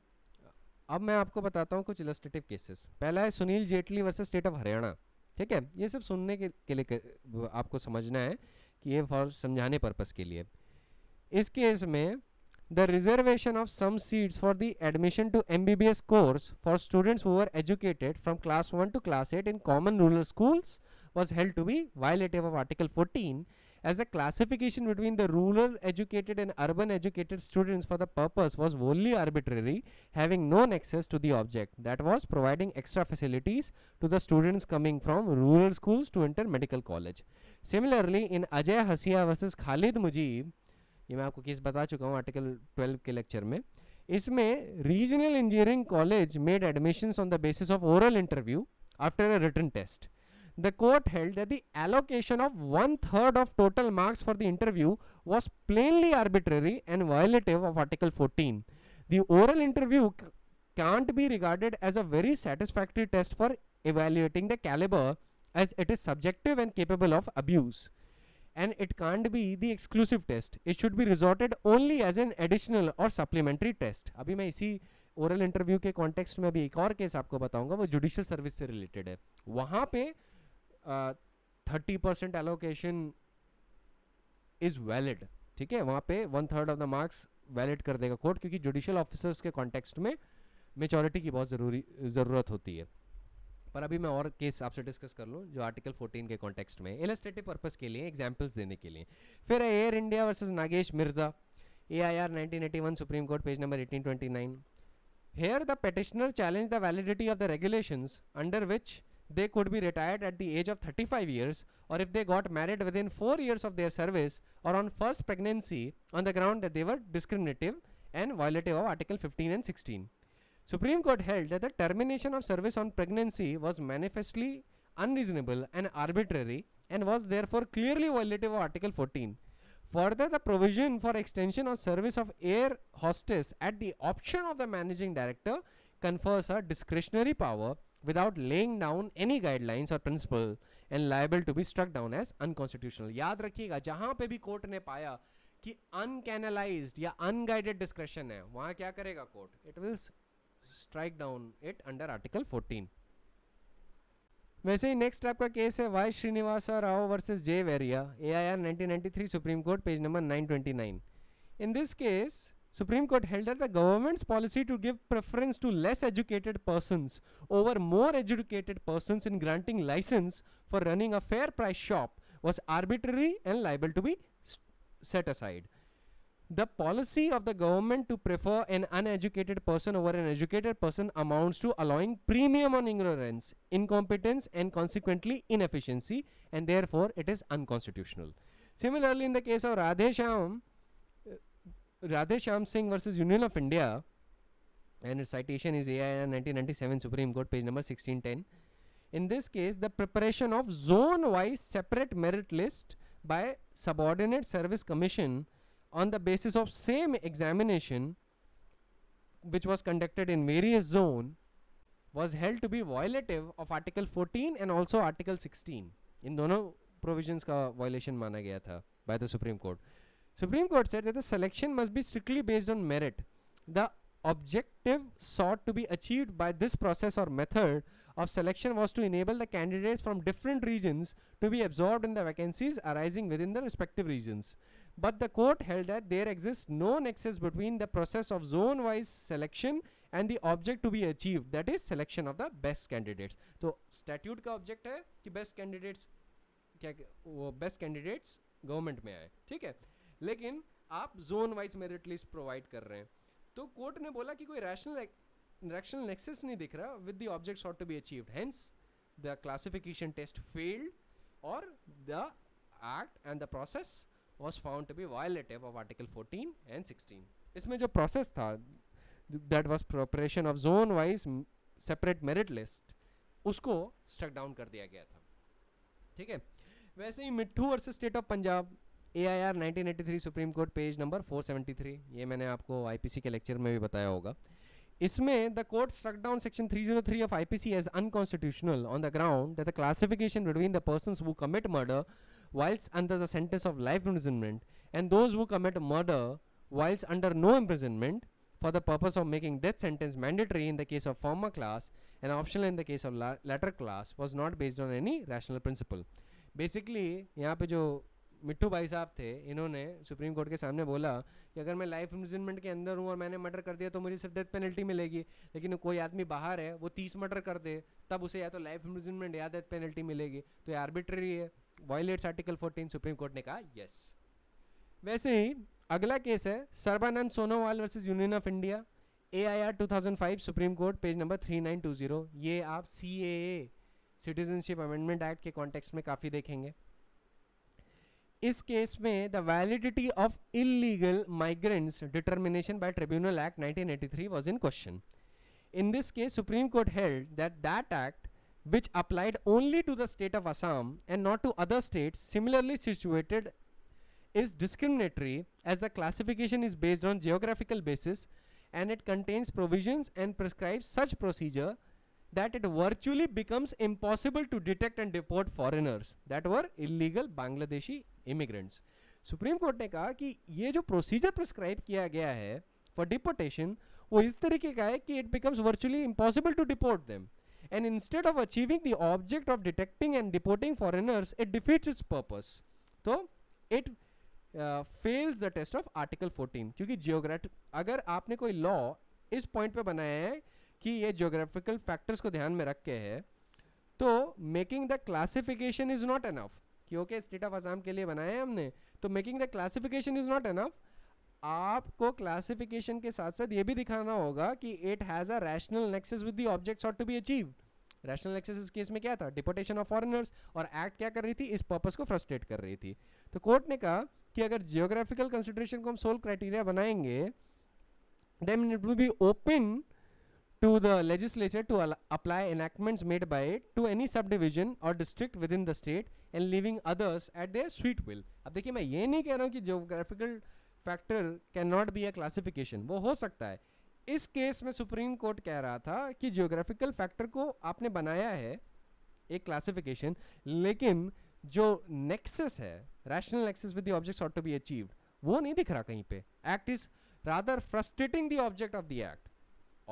अब मैं आपको बताता हूँ कुछ इलस्ट्रेटिव केसेस। पहला है Sunil Jaitley versus state of Haryana. ठीक है, ये सिर्फ सुनने के लिए आपको समझना है कि ये फॉर समझाने पर्पस के लिए। इस केस में the reservation of some seats for the admission to MBBS course for students who were educated from class 1 to class 8 in common rural schools was held to be violative of Article 14, as the classification between the rural educated and urban educated students for the purpose was wholly arbitrary, having no nexus to the object, that was providing extra facilities to the students coming from rural schools to enter medical college। Similarly, in Ajay Hasia versus Khalid Mujib, ये मैं आपको केस बता चुका हूँ आर्टिकल 12 के लेक्चर में, इसमें regional engineering college made admissions on the basis of oral interview after a written test. The court held that the allocation of 1/3 of total marks for the interview was plainly arbitrary and violative of article 14। The oral interview can't be regarded as a very satisfactory test for evaluating the caliber, as it is subjective and capable of abuse, and it can't be the exclusive test. It should be resorted only as an additional or supplementary test। अभी मैं इसी ओरल इंटरव्यू के कॉन्टेक्स्ट में भी एक और केस आपको बताऊंगा, वो जुडिशियल सर्विस से रिलेटेड है। वहाँ पे 30% एलोकेशन इज वैलिड, ठीक है, वहाँ पे 1/3 ऑफ द मार्क्स वैलिड कर देगा कोर्ट, क्योंकि जुडिशियल ऑफिसर्स के कॉन्टेक्स्ट में मेचोरिटी की बहुत ज़रूरत होती है। पर अभी मैं और केस आपसे डिस्कस कर लूँ जो आर्टिकल 14 के कॉन्टेक्स्ट में, इलस्ट्रेटिव पर्पस के लिए, एग्जांपल्स देने के लिए। फिर air India versus Nagesh Mirza, AIR 1981, supreme court, page number 1829। Here the petitioner challenged the validity of the regulations under which they could be retired at the age of 35 years, or if they got married within 4 years of their service, or on first pregnancy, on the ground that they were discriminative and violative of Article 15 and 16. Supreme Court held that the termination of service on pregnancy was manifestly unreasonable and arbitrary, and was therefore clearly violative of Article 14. Further, the provision for extension of service of air hostess at the option of the managing director confers a discretionary power without laying down any guidelines or principle, and liable to be struck down as unconstitutional। याद रखिएगा, जहां पे भी कोर्ट ने पाया कि अनकैनलाइज्ड या अनगाइडेड डिस्क्रेशन है, वहां क्या करेगा court? It will strike down it under article 14। वैसे ही नेक्स्ट आपका केस है Y Srinivasa Rao versus J Veeraiah, AIR 1993, Supreme court, page number 929। In this case Supreme Court held that the government's policy to give preference to less educated persons over more educated persons in granting license for running a fair price shop was arbitrary and liable to be set aside. The policy of the government to prefer an uneducated person over an educated person amounts to allowing premium on ignorance, incompetence, and consequently inefficiency, and therefore it is unconstitutional. Similarly, in the case of Radhe Shyam Singh versus Union of India, and its citation is AIR 1997, Supreme Court, page number 1610. In this case, the preparation of zone-wise separate merit list by subordinate service commission on the basis of same examination which was conducted in various zone was held to be violative of Article 14 and also Article 16. इन दोनों provisions का violation माना गया था by the Supreme Court. Supreme Court said that the selection must be strictly based on merit. The objective sought to be achieved by this process or method of selection was to enable the candidates from different regions to be absorbed in the vacancies arising within the respective regions. But the court held that there exists no nexus between the process of zone-wise selection and the object to be achieved, that is selection of the best candidates. तो statute का object है कि best candidates क्या वो best candidates गवर्नमेंट में आए, ठीक है, लेकिन आप zone wise merit list provide कर रहे हैं. तो कोर्ट ने बोला कि कोई रैशनल नेक्सस नहीं दिख रहा with the objects ought to be achieved, hence the classification test failed और the act and the process was found to be violative of article 14 and 16. इसमें जो प्रोसेस था that was preparation of zone wise separate merit list, उसको स्ट्रक डाउन कर दिया गया था, ठीक है. वैसे ही Mithu versus state of Punjab, AIR 1983 Supreme court page number 473, ये मैंने आपको IPC के लेक्चर में भी बताया होगा. इसमें the court struck down section 303 of IPC as unconstitutional on the ground that the classification between the persons who commit murder whilst under the sentence of life imprisonment and those who commit murder whilst under no imprisonment for the purpose of making death sentence mandatory in the case of former class and optional in the case of latter class was not based on any rational principle. Basically यहाँ पे जो मिट्टू भाई साहब थे, इन्होंने सुप्रीम कोर्ट के सामने बोला कि अगर मैं लाइफ इम्प्रिजनमेंट के अंदर हूँ और मैंने मर्डर कर दिया तो मुझे सिर्फ डेथ पेनल्टी मिलेगी, लेकिन कोई आदमी बाहर है वो 30 मर्डर कर दे तब उसे या तो लाइफ इम्प्रिजनमेंट या डेथ पेनल्टी मिलेगी, तो ये आर्बिट्ररी है, वायलेट्स आर्टिकल 14. सुप्रीम कोर्ट ने कहा यस. वैसे ही अगला केस है Sarbananda Sonowal versus union of India, AIR 2005 supreme court page number 3920. ये आप CAA सिटीजनशिप अमेंडमेंट एक्ट के कॉन्टेक्स्ट में काफ़ी देखेंगे. इस केस में the validity of illegal migrants determination by tribunal act 1983 was in question. In this case, Supreme Court held that act, which applied only to the state of Assam and not to other states similarly situated, is discriminatory as the classification is based on geographical basis and it contains provisions and prescribes such procedure that it virtually becomes impossible to detect and deport foreigners that were illegal Bangladeshi immigrants. Supreme Court ने कहा कि ये जो procedure prescribe किया गया है for deportation वो इस तरीके का है कि it becomes virtually impossible to deport them, and instead of achieving the object of detecting and deporting foreigners, it defeats its purpose. तो it fails the test of Article 14, क्योंकि अगर आपने कोई लॉ इस पॉइंट पे बनाया है कि ये जियोग्राफिकल फैक्टर्स को ध्यान में रख के है, तो making the classification is not enough कि ओके स्टेट ऑफ असम के लिए बनाया है हमने, तो making the classification is not enough. आपको क्लासिफिकेशन के साथ साथ ये भी दिखाना होगा कि it has a rational nexus with the objects ought to be achieved. Rational nexus इस केस में क्या था? डिपोर्टेशन ऑफ फॉरेनर्स, और एक्ट क्या कर रही थी? इस पर्पस को फ्रस्ट्रेट कर रही थी. तो कोर्ट ने कहा कि अगर जियोग्राफिकल कंसिडरेशन को हम सोल क्राइटेरिया बनाएंगे then it will be open to the legislature to apply enactments made by it to any subdivision or district within the state and leaving others at their sweet will. अब देखिए मैं ये नहीं कह रहा हूँ कि geographical factor cannot be a classification, वो हो सकता है. इस केस में सुप्रीम कोर्ट कह रहा था कि geographical factor को आपने बनाया है एक classification, लेकिन जो nexus है rational nexus with the objects ought to be achieved वो नहीं दिख रहा कहीं पे. Act is rather frustrating the object of the act.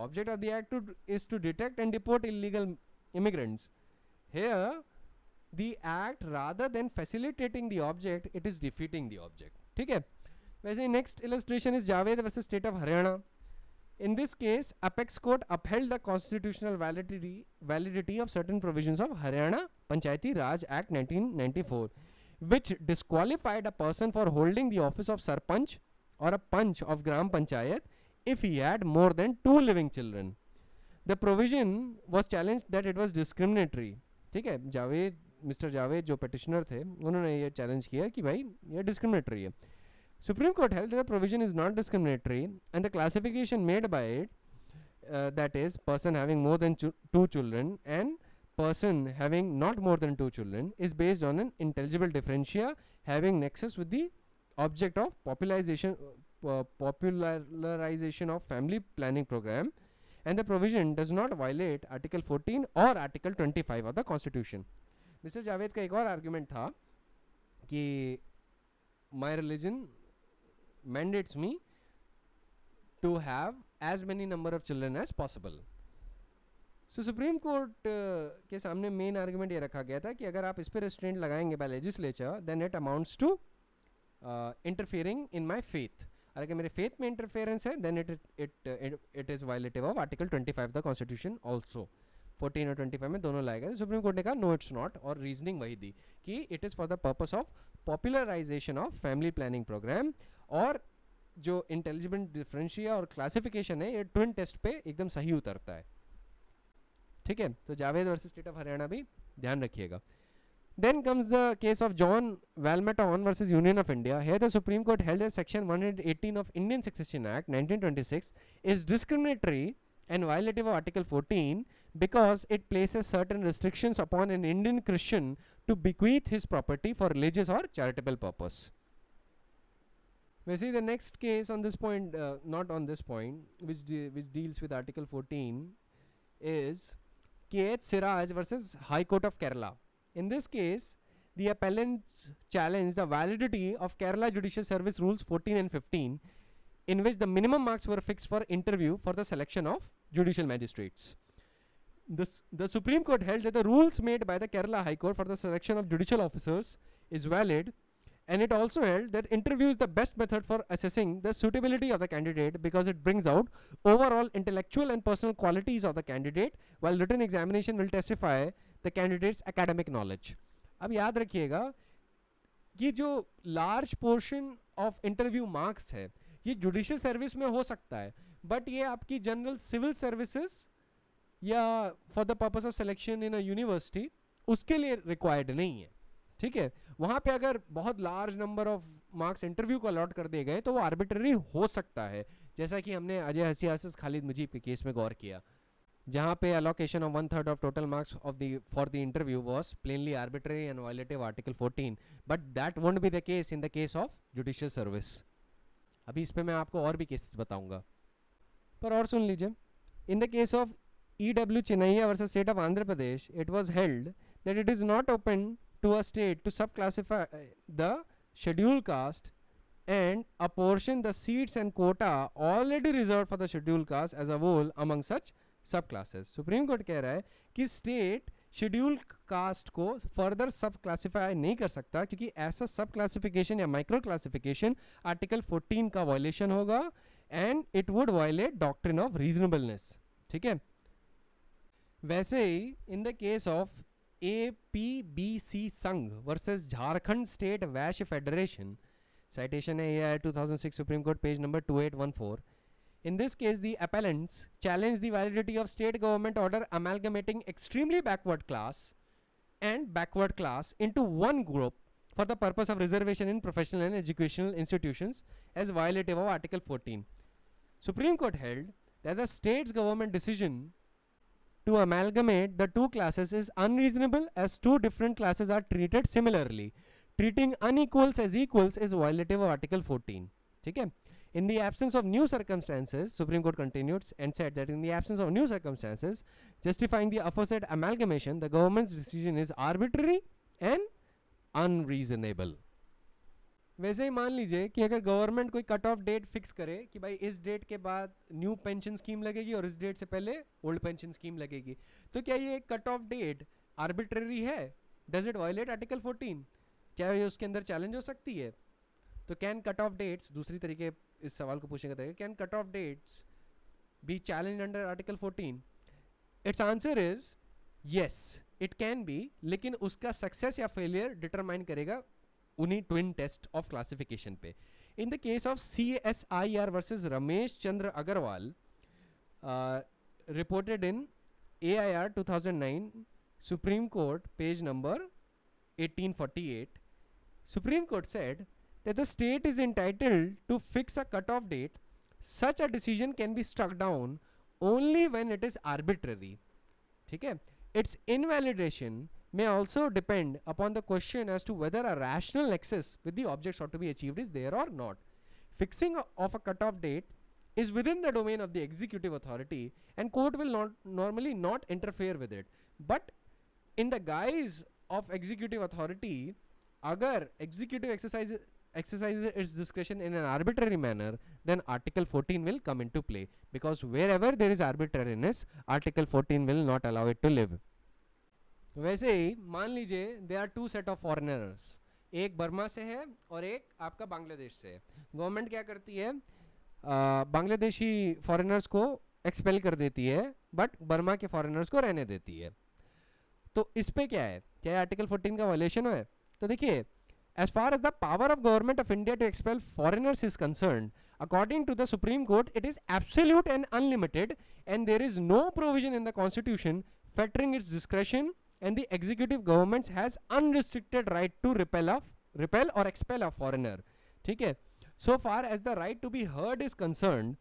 Object of the act is to detect and deport illegal immigrants. Here, the act rather than facilitating the object, it is defeating the object. ठीक है? वैसे next illustration is Javed versus State of Haryana. In this case, Apex Court upheld the constitutional validity of certain provisions of Haryana Panchayati Raj Act 1994, which disqualified a person for holding the office of Sarpanch or a Panch of Gram Panchayat if he had more than 2 living children. The provision was challenged that it was discriminatory. ठीक है, जावेद, मिस्टर जावेद जो petitioner थे उन्होंने ये challenge किया कि भाई ये discriminatory है. Supreme Court held that the provision is not discriminatory and the classification made by it, that is person having more than 2 children and person having not more than 2 children, is based on an intelligible differentia having nexus with the object of popularization of family planning program, and the provision does not violate Article 14 or Article 25 of the Constitution. Mr. Javed का एक और argument था कि my religion mandates me to have as many number of children as possible. So supreme Court के सामने मेन आर्गुमेंट ये रखा गया था कि अगर आप इस पर रिस्ट्रेंट लगाएंगे by legislature then it amounts to interfering in my faith, और अगर मेरे फेथ में इंटरफेरेंस है then it is violative of article 25 the constitution also. 14 और 25 में दोनों लाए गए। सुप्रीम कोर्ट ने कहा नो इट्स नॉट, और रीजनिंग वही दी कि it is for the purpose of popularisation of family planning programme, और जो इंटेलिजिबल डिफरेंशिया और क्लासिफिकेशन है ये ट्विन टेस्ट पे एकदम सही उतरता है। ठीक है, तो Javed versus state of Haryana भी ध्यान रखिएगा। Then comes the case of John Valmaton versus Union of India. Here the Supreme Court held that Section 118 of Indian Succession Act 1926 is discriminatory and violative of Article 14 because it places certain restrictions upon an Indian Christian to bequeath his property for religious or charitable purpose. We see the next case on this point, not on this point, which deals with Article 14 is K.H. Siraj versus High Court of Kerala. In this case, the appellants challenged the validity of Kerala Judicial Service Rules 14 and 15, in which the minimum marks were fixed for interview for the selection of judicial magistrates. The Supreme Court held that the rules made by the Kerala High Court for the selection of judicial officers is valid, and it also held that interview is the best method for assessing the suitability of the candidate because it brings out overall intellectual and personal qualities of the candidate, while written examination will testify the candidate's academic knowledge. अब याद रखिएगा कि जो large portion of interview marks है ये जुडिशियल सर्विस में हो सकता है, बट ये आपकी जनरल सिविल सर्विसेज या for the purpose of selection in a university उसके लिए रिक्वायर्ड नहीं है। ठीक है, वहाँ पे अगर बहुत large number of marks interview को अलॉट कर दिए गए तो वो आर्बिट्ररी हो सकता है, जैसा कि हमने अजय हसी वर्सेस खालिद मुजीब के केस में गौर किया, जहाँ पे allocation of 1/3 of total marks of for the interview was plainly arbitrary and violative Article 14, but that won't be the case in the case of judicial service. अभी इस पे मैं आपको और भी केसेस बताऊंगा, पर और सुन लीजिए। In the case of E.W. Chinnaiya versus State of Andhra Pradesh, it was held that it is not open to a state to subclassify the scheduled caste and apportion the seats and quota already reserved for the scheduled caste as a whole among such सब क्लासेस। सुप्रीम कोर्ट कह रहा है कि स्टेट शेड्यूल कास्ट को फर्दर सब क्लासिफाई नहीं कर सकता क्योंकि ऐसा सब क्लासिफिकेशन या माइक्रो क्लासिफिकेशन आर्टिकल 14 का वायलेशन होगा and it would violate doctrine of reasonableness. ठीक है, वैसे ही in the case of APBC Sangh versus Jharkhand State Vaishya Federation, citation है ये 2006 Supreme court page number 2814। In this case, the appellants challenge the validity of state government order amalgamating extremely backward class and backward class into one group for the purpose of reservation in professional and educational institutions as violative of Article 14. Supreme Court held that the state's government decision to amalgamate the two classes is unreasonable as two different classes are treated similarly. Treating unequals as equals is violative of Article 14. ठीक है? In the absence of new circumstances, Supreme Court continued and said that in the absence of new circumstances justifying the aforesaid amalgamation, the government's decision is arbitrary and unreasonable. वैसे ही मान लीजिए कि अगर गवर्नमेंट कोई कट ऑफ डेट फिक्स करे कि भाई इस डेट के बाद न्यू पेंशन स्कीम लगेगी और इस डेट से पहले ओल्ड पेंशन स्कीम लगेगी, तो क्या ये कट ऑफ डेट आर्बिट्ररी है? Does it violate article 14? क्या ये उसके अंदर चैलेंज हो सकती है? तो कैन कट ऑफ डेट्स, दूसरी तरीके इस सवाल को पूछने का तरीका, can cut off dates be challenge under article 14? Its answer is yes, it can be, लेकिन उसका सक्सेस या फेलियर डिटरमाइन करेगा उन्हीं ट्विन टेस्ट ऑफ क्लासिफिकेशन पे। In the case of CSIR versus Ramesh Chandra Agrawal, reported in AIR 2009, Supreme court page number 1848, Supreme Court said that the state is entitled to fix a cutoff date. Such a decision can be struck down only when it is arbitrary. ठीक है? Its invalidation may also depend upon the question as to whether a rational nexus with the object sought to be achieved is there or not. Fixing of a cutoff date is within the domain of the executive authority and court will normally not interfere with it. But in the guise of executive authority, अगर executive exercises its discretion in an arbitrary manner, then Article 14 will come into play, because wherever there is arbitrariness, Article 14 will not allow it to live. वैसे ही मान लीजिए there are two set of foreigners, एक बर्मा से है और एक आपका बांग्लादेश से है. गवर्नमेंट क्या करती है, बांग्लादेशी फॉरेनर्स को एक्सपेल कर देती है बट बर्मा के फॉरेनर्स को रहने देती है. तो इस पे क्या है, क्या आर्टिकल 14 का वायलेशन है? तो देखिए, as far as the power of government of India to expel foreigners is concerned, according to the Supreme Court, it is absolute and unlimited, and there is no provision in the Constitution fettering its discretion, and the executive government has unrestricted right to repel or expel a foreigner. ठीक है? So far as the right to be heard is concerned,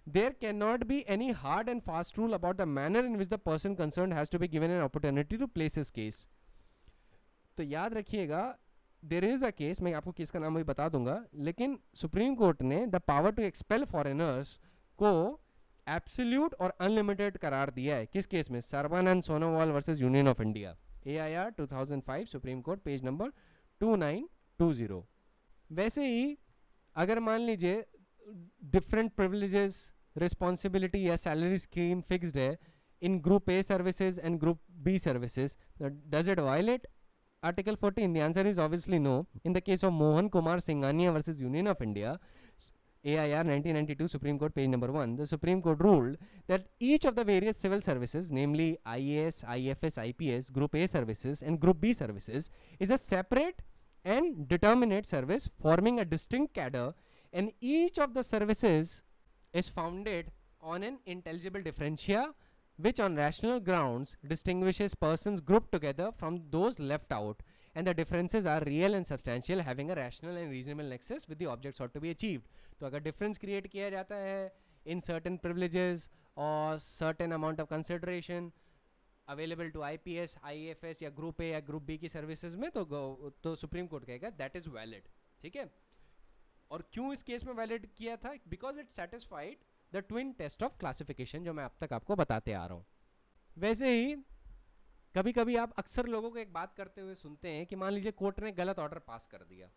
there cannot be any hard and fast rule about the manner in which the person concerned has to be given an opportunity to place his case. तो याद रखिएगा, देर इज अ केस, मैं आपको केस का नाम भी बता दूंगा, लेकिन सुप्रीम कोर्ट ने the power to expel foreigners को एब्सोल्यूट और अनलिमिटेड करार दिया है. किस केस में? Sarbananda Sonowal versus union of India, AIR 2005, supreme court, page number 2920. वैसे ही अगर मान लीजिए डिफरेंट प्रिविलेजेस, रिस्पॉन्सिबिलिटी या सैलरी स्कीम फिक्स्ड है in group A services and group B services, does it violate Article 14? The answer is obviously no. In the case of Mohan Kumar Singhania versus Union of India, AIR 1992, Supreme Court, page number 1, the Supreme Court ruled that each of the various civil services, namely IAS, IFS, IPS, Group A services and Group B services, is a separate and determinate service forming a distinct cadre, and each of the services is founded on an intelligible differentia which on rational grounds distinguishes persons grouped together from those left out, and the differences are real and substantial, having a rational and reasonable nexus with the object sought to be achieved. तो अगर difference create किया जाता है in certain privileges or certain amount of consideration available to IPS, IFS या Group A या Group B की services में, तो सुप्रीम कोर्ट कहेगा that is valid. ठीक है? और क्यों इस केस में वैलिड किया था? Because it satisfied the twin test of classification, जो मैं अब तक आपको बताते आ रहा हूँ. वैसे ही कभी कभी आप अक्सर लोगों को एक बात करते हुए सुनते हैं कि मान लीजिए कोर्ट ने गलत ऑर्डर पास कर दिया.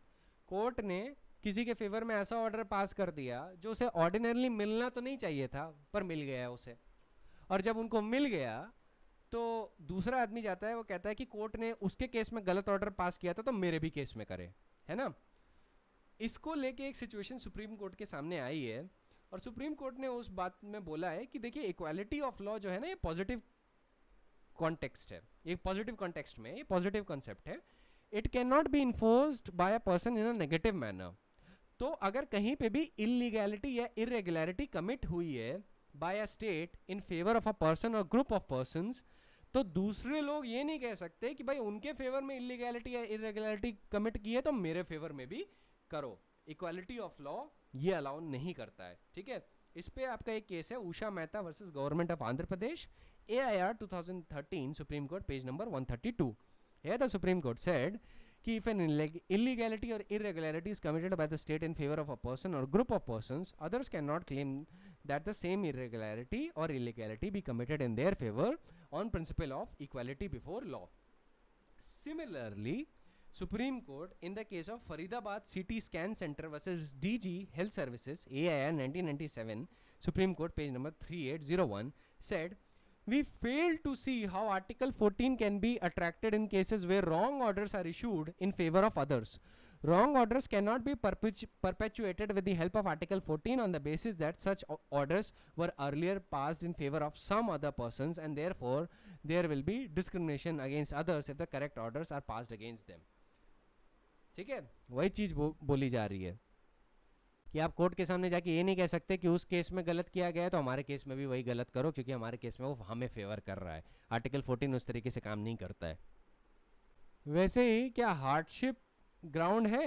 कोर्ट ने किसी के फेवर में ऐसा ऑर्डर पास कर दिया जो उसे ऑर्डिनरली मिलना तो नहीं चाहिए था, पर मिल गया उसे. और जब उनको मिल गया तो दूसरा आदमी जाता है, वो कहता है कि कोर्ट ने उसके केस में गलत ऑर्डर पास किया था तो मेरे भी केस में करे, है ना. इसको लेके एक सिचुएशन सुप्रीम कोर्ट के सामने आई है, और सुप्रीम कोर्ट ने उस बात में बोला है कि देखिए, इक्वालिटी ऑफ लॉ जो है ना, ये पॉजिटिव कॉन्टेक्स्ट है, ये पॉजिटिव कॉन्टेक्स्ट में, ये पॉजिटिव कॉन्सेप्ट है. It can not be enforced by a person in a negative manner. तो अगर कहीं पे भी इलीगैलिटी या इरेगुलरिटी कमिट हुई है by a state in favour of a person और ग्रुप ऑफ पर्सन्स, तो दूसरे लोग ये नहीं कह सकते कि भाई उनके फेवर में इलीगैलिटी या इरेगुलरिटी कमिट की है तो मेरे फेवर में भी करो. इक्वालिटी ऑफ लॉ ये अलाउ नहीं करता है. ठीक है? इस पे आपका एक केस है, Usha Mehta versus government of Andhra Pradesh, AIR 2013, supreme court, page number 132. Here the Supreme Court said कि if an illegality or irregularity is committed by the state in favor of a person or group of persons, others cannot claim that the same irregularity or illegality be committed in their favor on principle of equality before law. Similarly, Supreme Court in the case of Faridabad CT Scan Center versus DG Health Services, AIR 1997, Supreme Court, page number 3801, said, we fail to see how Article 14 can be attracted in cases where wrong orders are issued in favor of others. Wrong orders cannot be perpetuated with the help of Article 14 on the basis that such orders were earlier passed in favor of some other persons, and therefore there will be discrimination against others if the correct orders are passed against them. ठीक है? वही चीज बोली जा रही है कि आप कोर्ट के सामने जाके ये नहीं कह सकते कि उस केस में गलत किया गया है तो हमारे केस में भी वही गलत करो, क्योंकि हमारे केस में वो हमें फेवर कर रहा है. आर्टिकल 14 उस तरीके से काम नहीं करता है. वैसे ही क्या हार्डशिप ग्राउंड है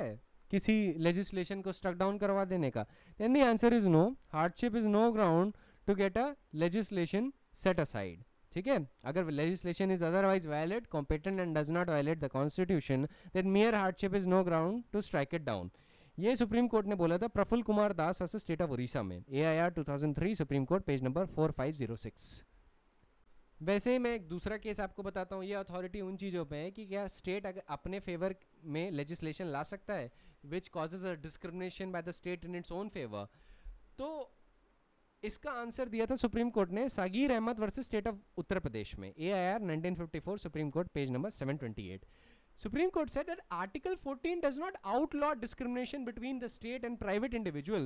किसी लेजिस्लेशन को स्ट्रक डाउन करवा देने का? Then the answer is no. Hardship is no ground to get a legislation set aside. ठीक है? अगर legislation is otherwise valid, competent and does not violate the constitution, then mere hardship is no ground to strike it down. ये सुप्रीम कोर्ट ने बोला था Prafulla Kumar Das versus state of Orissa में, AIR 2003, Supreme court, page number 4506. वैसे ही मैं एक दूसरा केस आपको बताता हूँ. ये अथॉरिटी उन चीज़ों पे है कि क्या स्टेट अगर अपने फेवर में लेजिस्लेशन ला सकता है which causes a discrimination by the state in its own favor. तो इसका आंसर दिया था सुप्रीम कोर्ट ने Sagir Ahmad versus state of Uttar Pradesh में, AIR 1954, supreme court, page number 728. Supreme Court said that Article 14 does not outlaw discrimination between the state and private individual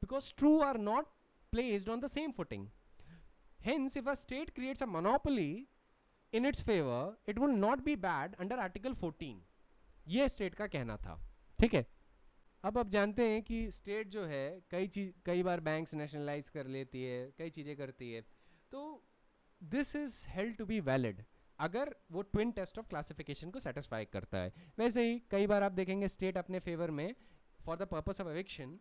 because two are not placed on the same footing. Hence, if a state creates a monopoly in its favor, it will not be bad under Article 14. ये स्टेट का कहना था, ठीक है. अब आप जानते हैं कि स्टेट जो है कई बार बैंक्स नेशनलाइज कर लेती है, कई चीज़ें करती है, तो this is held to be valid अगर वो ट्विन टेस्ट ऑफ क्लासिफिकेशन को सेटिस्फाई करता है. वैसे ही कई बार आप देखेंगे स्टेट अपने फेवर में for the purpose of eviction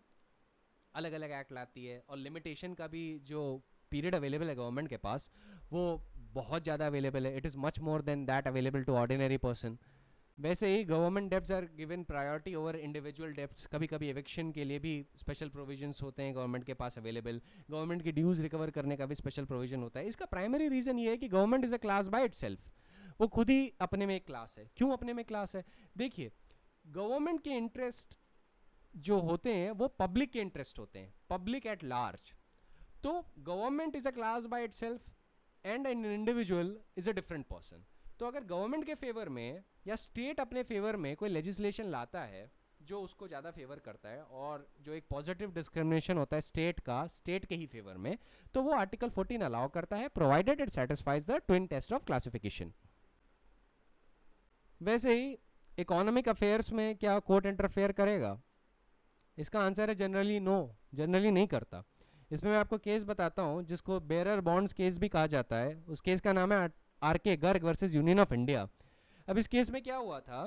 अलग अलग एक्ट लाती है, और लिमिटेशन का भी जो पीरियड अवेलेबल है गवर्नमेंट के पास वो बहुत ज़्यादा अवेलेबल है. It is much more than that available to ordinary person. वैसे ही government debts are given priority over individual debts. कभी कभी एविक्शन के लिए भी स्पेशल प्रोविजंस होते हैं गवर्नमेंट के पास अवेलेबल. गवर्नमेंट की ड्यूज़ रिकवर करने का भी स्पेशल प्रोविजन होता है. इसका प्राइमरी रीज़न ये है कि government is a class by itself. वो खुद ही अपने में एक क्लास है. क्यों अपने में क्लास है? देखिए, गवर्नमेंट के इंटरेस्ट जो होते हैं वो पब्लिक के इंटरेस्ट होते हैं, पब्लिक एट लार्ज. तो government is a class by itself and an individual is a different person. तो अगर गवर्नमेंट के फेवर में या स्टेट अपने फेवर में कोई लेजिस्लेशन लाता है जो उसको ज़्यादा फेवर करता है और जो एक पॉजिटिव डिस्क्रिमिनेशन होता है स्टेट का, स्टेट के ही फेवर में, तो वो आर्टिकल 14 अलाउ करता है provided it satisfies the twin test of classification. वैसे ही इकोनॉमिक अफेयर्स में क्या कोर्ट इंटरफेयर करेगा? इसका आंसर है जनरली नो, जनरली नहीं करता. इसमें मैं आपको केस बताता हूँ जिसको बेरर बॉन्ड्स केस भी कहा जाता है. उस केस का नाम है RK Garg versus union of India. अब इस केस में क्या हुआ था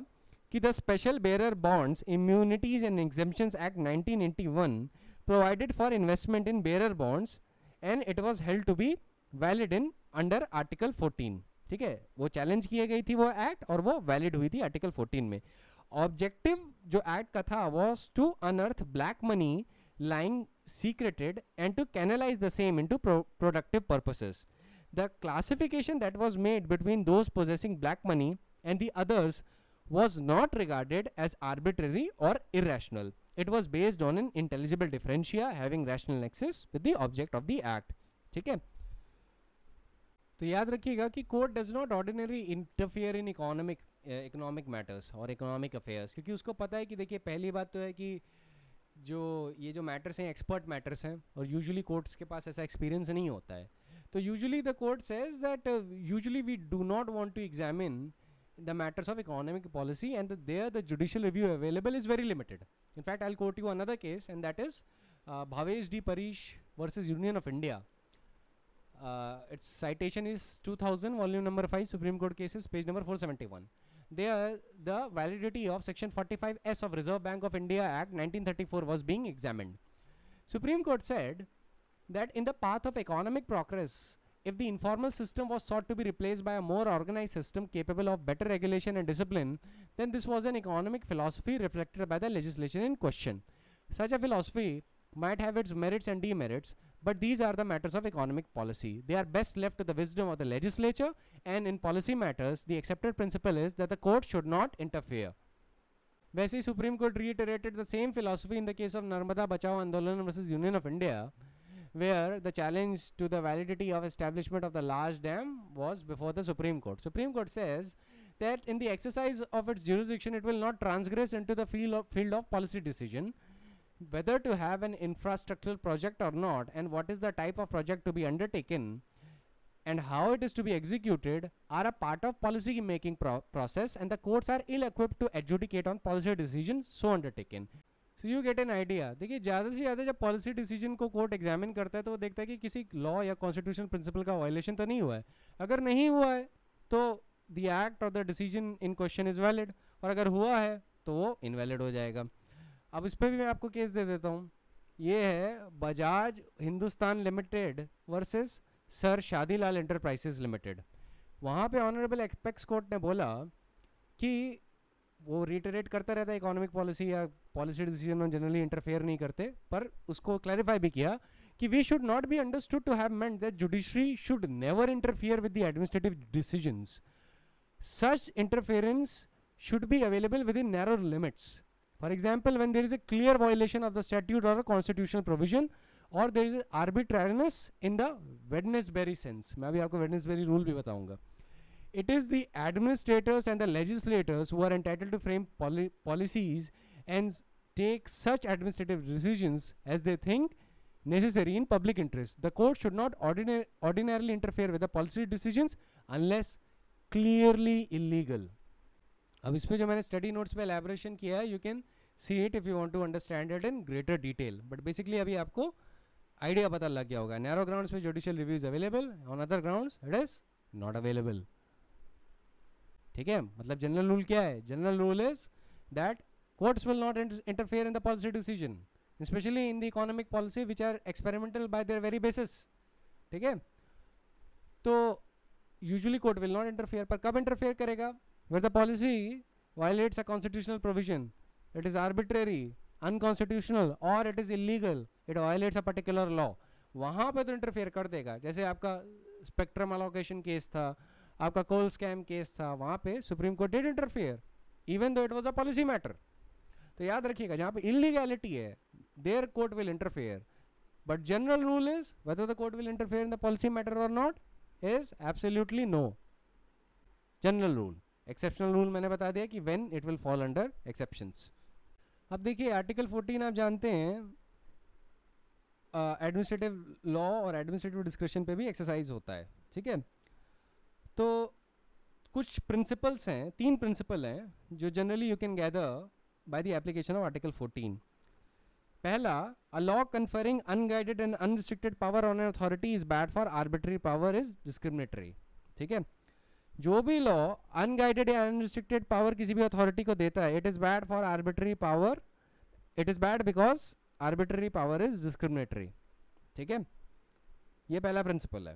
कि the special bearer bonds immunities and exemptions act 1981 provided for investment in bearer bonds and it was held to be valid in under article 14. ठीक है, वो चैलेंज की गई थी वो एक्ट और वो वैलिड हुई थी आर्टिकल 14 में. ऑब्जेक्टिव जो एक्ट का था was to unearth black money lying secreted and to canalize the same into productive purposes. The classification that was made between those possessing black money and the others was not regarded as arbitrary or irrational. It was based on an intelligible differentia having rational nexus with the object of the act. ठीक है, तो याद रखिएगा कि court does not ordinary interfere in economic matters और इकोनॉमिक अफेयर्स, क्योंकि उसको पता है कि देखिए पहली बात तो है कि जो मैटर्स हैं एक्सपर्ट मैटर्स हैं और यूजुअली कोर्ट्स के पास ऐसा एक्सपीरियंस नहीं होता है. तो usually the court says that usually we do not want to examine the matters of economic policy and there the judicial review available is very limited. In fact, I'll quote you another case, and that is Bhavesh D. Parish versus Union of India. Its citation is 2000, volume number 5, Supreme Court cases, page number 471. There, the validity of Section 45S of Reserve Bank of India Act 1934 was being examined. Supreme Court said that in the path of economic progress, if the informal system was sought to be replaced by a more organized system capable of better regulation and discipline, then this was an economic philosophy reflected by the legislation in question. Such a philosophy might have its merits and demerits, but these are the matters of economic policy. They are best left to the wisdom of the legislature, and in policy matters, the accepted principle is that the court should not interfere. वैसे ही Supreme Court reiterated the same philosophy in the case of Narmada Bachao Andolan versus Union of India, where the challenge to the validity of establishment of the large dam was before the Supreme Court. Supreme Court says that in the exercise of its jurisdiction, it will not transgress into the field of policy decision, whether to have an infrastructural project or not, and what is the type of project to be undertaken, and how it is to be executed are a part of policy making process, and the courts are ill equipped to adjudicate on policy decisions so undertaken. So you get an idea. देखिए ज़्यादा से ज़्यादा जब पॉलिसी डिसीजन को कोर्ट एग्जामिन करता है तो वो देखता है कि किसी लॉ या कॉन्स्टिट्यूशन प्रिंसिपल का वायलेशन तो नहीं हुआ है. अगर नहीं हुआ है तो द एक्ट और the decision in question is valid, और अगर हुआ है तो वो इनवैलिड हो जाएगा. अब इस पर भी मैं आपको केस दे देता हूँ. ये है Bajaj Hindustan limited versus sir Shadilal enterprises limited. वहाँ पे ऑनरेबल एपेक्स कोर्ट ने बोला कि वो रिटरेट करता रहता है इकोनॉमिक पॉलिसी या पॉलिसी डिसीजन में जनरली इंटरफेयर नहीं करते, पर उसको क्लैरिफाई भी किया कि we should not be understood to have meant that judiciary should never interfere with the administrative decisions. Such interference should be available within narrow limits. For example, when there is a clear violation of the statute or a constitutional provision, or there is arbitrariness in the Wednesbury sense. मैं अभी आपको Wednesbury rule भी बताऊंगा. It is the administrators and the legislators who are entitled to frame policies and take such administrative decisions as they think necessary in public interest. The court should not ordinarily interfere with the policy decisions unless clearly illegal. अब इसमें जो मैंने स्टडी नोट्स पे एलैबोरेशन किया है, you can see it if you want to understand it in greater detail, but basically अभी आपको आइडिया पता लग गया होगा. नैरो ग्राउंड्स पे judicial review is available, on other grounds it is not available. ठीक है, मतलब जनरल रूल क्या है? General rule is that courts will not interfere in the policy decision, especially in the economic policy which are experimental by their very basis. ठीक है, तो usually court will not interfere. पर कब interfere करेगा? Where the policy violates a constitutional provision, it is arbitrary, unconstitutional, or it is illegal, it violates a particular law. वहाँ पे तो interfere कर देगा. जैसे आपका spectrum allocation केस था, आपका coal scam केस था, वहाँ पे Supreme Court did interfere, even though it was a policy matter. तो याद रखिएगा, जहाँ पे इलीगैलिटी है there court will interfere, but general rule is whether the court will interfere in the policy matter or not is absolutely no. General rule. Exceptional rule मैंने बता दिया कि when it will fall under exceptions. अब देखिए आर्टिकल 14 आप जानते हैं एडमिनिस्ट्रेटिव लॉ और एडमिनिस्ट्रेटिव डिस्क्रिप्शन पे भी एक्सरसाइज होता है. ठीक है, तो कुछ प्रिंसिपल्स हैं, 3 प्रिंसिपल हैं जो generally you can gather by the application of Article 14. पहला, a law conferring unguided and unrestricted power on an authority is bad for arbitrary power is discriminatory. ठीक है, जो भी लॉ अनगाइडेड या अनरिस्ट्रिक्टेड पावर किसी भी अथॉरिटी को देता है, it is bad for arbitrary power, it is bad because arbitrary power is discriminatory. ठीक है, ये पहला प्रिंसिपल है.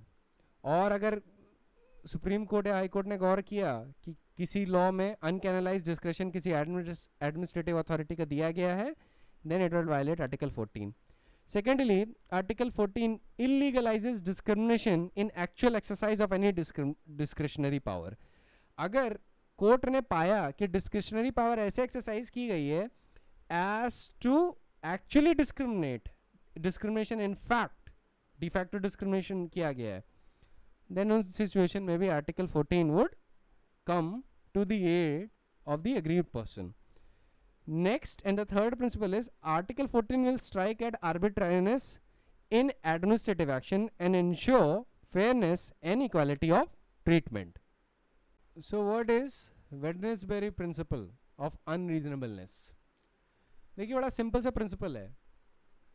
और अगर सुप्रीम कोर्ट या हाई कोर्ट ने गौर किया कि किसी लॉ में अनकैनलाइज डिस्क्रिप्शन किसी एडमिनिस्ट्रेटिव अथॉरिटी का दिया गया है, then it will violate article 14. Secondly, article 14 illegalises discrimination in actual exercise of any discretionary power. अगर कोर्ट ने पाया कि डिस्क्रिशनरी पावर ऐसे एक्सरसाइज की गई है as to actually discrimination in fact, de facto discrimination किया गया है, then on situation maybe article 14 would come to the aid of the aggrieved person. Next, and the third principle is article 14 will strike at arbitrariness in administrative action and ensure fairness and equality of treatment. So what is Wednesbury principle of unreasonableness? देखिए बड़ा सिंपल सा प्रिंसिपल है.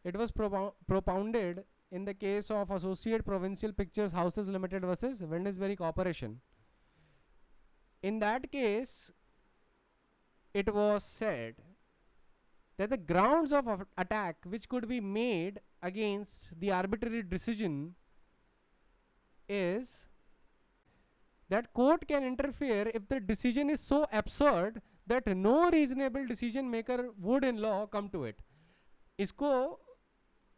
It was propounded in the case of Associate Provincial Pictures Houses Limited versus Wednesbury Corporation. In that case, it was said that the grounds of attack which could be made against the arbitrary decision is that court can interfere if the decision is so absurd that no reasonable decision maker would in law come to it. इसको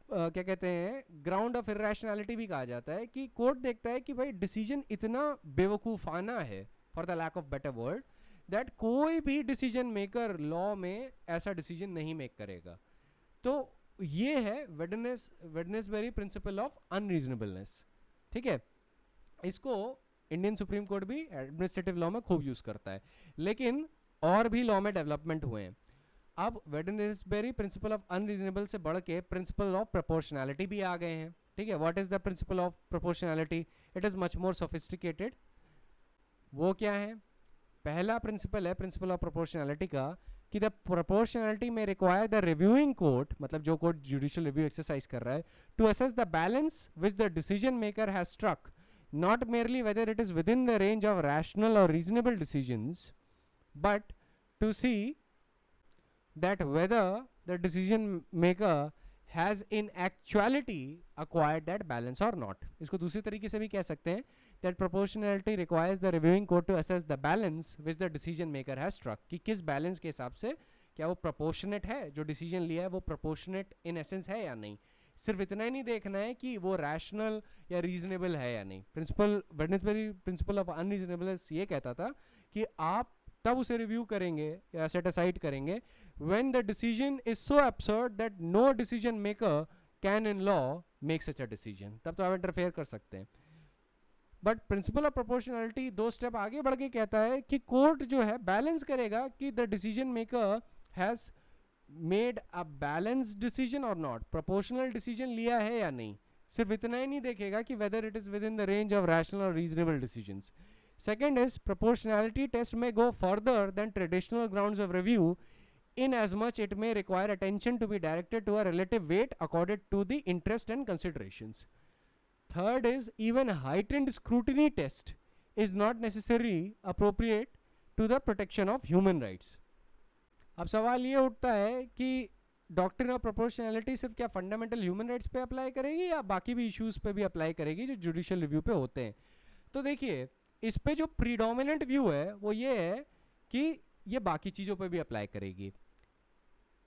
क्या कहते हैं, ग्राउंड ऑफ इरेशनैलिटी भी कहा जाता है, कि कोर्ट देखता है कि भाई डिसीजन इतना बेवकूफ़ाना है, for the lack of better word, दैट कोई भी डिसीजन मेकर लॉ में ऐसा डिसीजन नहीं मेक करेगा. तो ये है वेडनेसबरी प्रिंसिपल ऑफ अनरीजनेबलनेस. ठीक है, इसको इंडियन सुप्रीम कोर्ट भी एडमिनिस्ट्रेटिव लॉ में खूब यूज़ करता है, लेकिन और भी लॉ में डेवलपमेंट हुए हैं. अब वेडनेसबरी प्रिंसिपल ऑफ अनरीजनेबल से बढ़ के प्रिंसिपल ऑफ प्रोपोर्शनैलिटी भी आ गए हैं. ठीक है, what is the principle of proportionality? It is much more sophisticated. वो क्या है? पहला प्रिंसिपल है प्रिंसिपल ऑफ प्रोपोर्शनैलिटी का कि द प्रोपोर्शनैलिटी में रिक्वायर द रिव्यूइंग कोर्ट, मतलब जो कोर्ट जुडिशियल रिव्यू एक्सरसाइज कर रहा है, to assess the balance which the decision maker has struck, not merely whether it is within the range of rational और reasonable decisions, but to see that whether the decision maker has in actuality acquired that balance or not. इसको दूसरी तरीके से भी कह सकते हैं that proportionality requires the reviewing court to assess the balance which the decision maker has struck, कि किस बैलेंस के हिसाब से क्या वो proportionate है, जो डिसीजन लिया है वो proportionate in essence है या नहीं. सिर्फ इतना ही नहीं देखना है कि वो रैशनल या रीजनेबल है या नहीं. प्रिंसिपल वेडनेसबरी प्रिंसिपल ऑफ अनरीजनेबलनेस ये कहता था कि आप तब उसे रिव्यू करेंगे या सेट असाइड करेंगे when the decision is so absurd that no decision maker can in law make such a decision, तब तो आप इंटरफेयर कर सकते हैं. But principal of proportionality 2 step आगे बढ़ के कहता है कि कोर्ट जो है बैलेंस करेगा कि the decision maker has made a balance decision और नॉट, प्रोपोर्शनल डिसीजन लिया है या नहीं. सिर्फ इतना ही नहीं देखेगा कि whether it is within the range of rational और reasonable decisions. Second is proportionality test में go further than traditional grounds of review in as much it may require attention to be directed to a relative weight accorded to the interest and considerations. Third is even heightened scrutiny test is not necessarily appropriate to the protection of human rights. अब सवाल ये उठता है कि डॉक्ट्रिन ऑफ प्रोपोर्शनैलिटी सिर्फ क्या फंडामेंटल ह्यूमन राइट्स पे अप्लाई करेगी या बाकी भी इश्यूज पे भी अप्लाई करेगी जो जुडिशियल रिव्यू पे होते हैं. तो देखिए इस पे जो प्रीडोमिनेंट व्यू है वो ये है कि ये बाकी चीज़ों पे भी अप्लाई करेगी.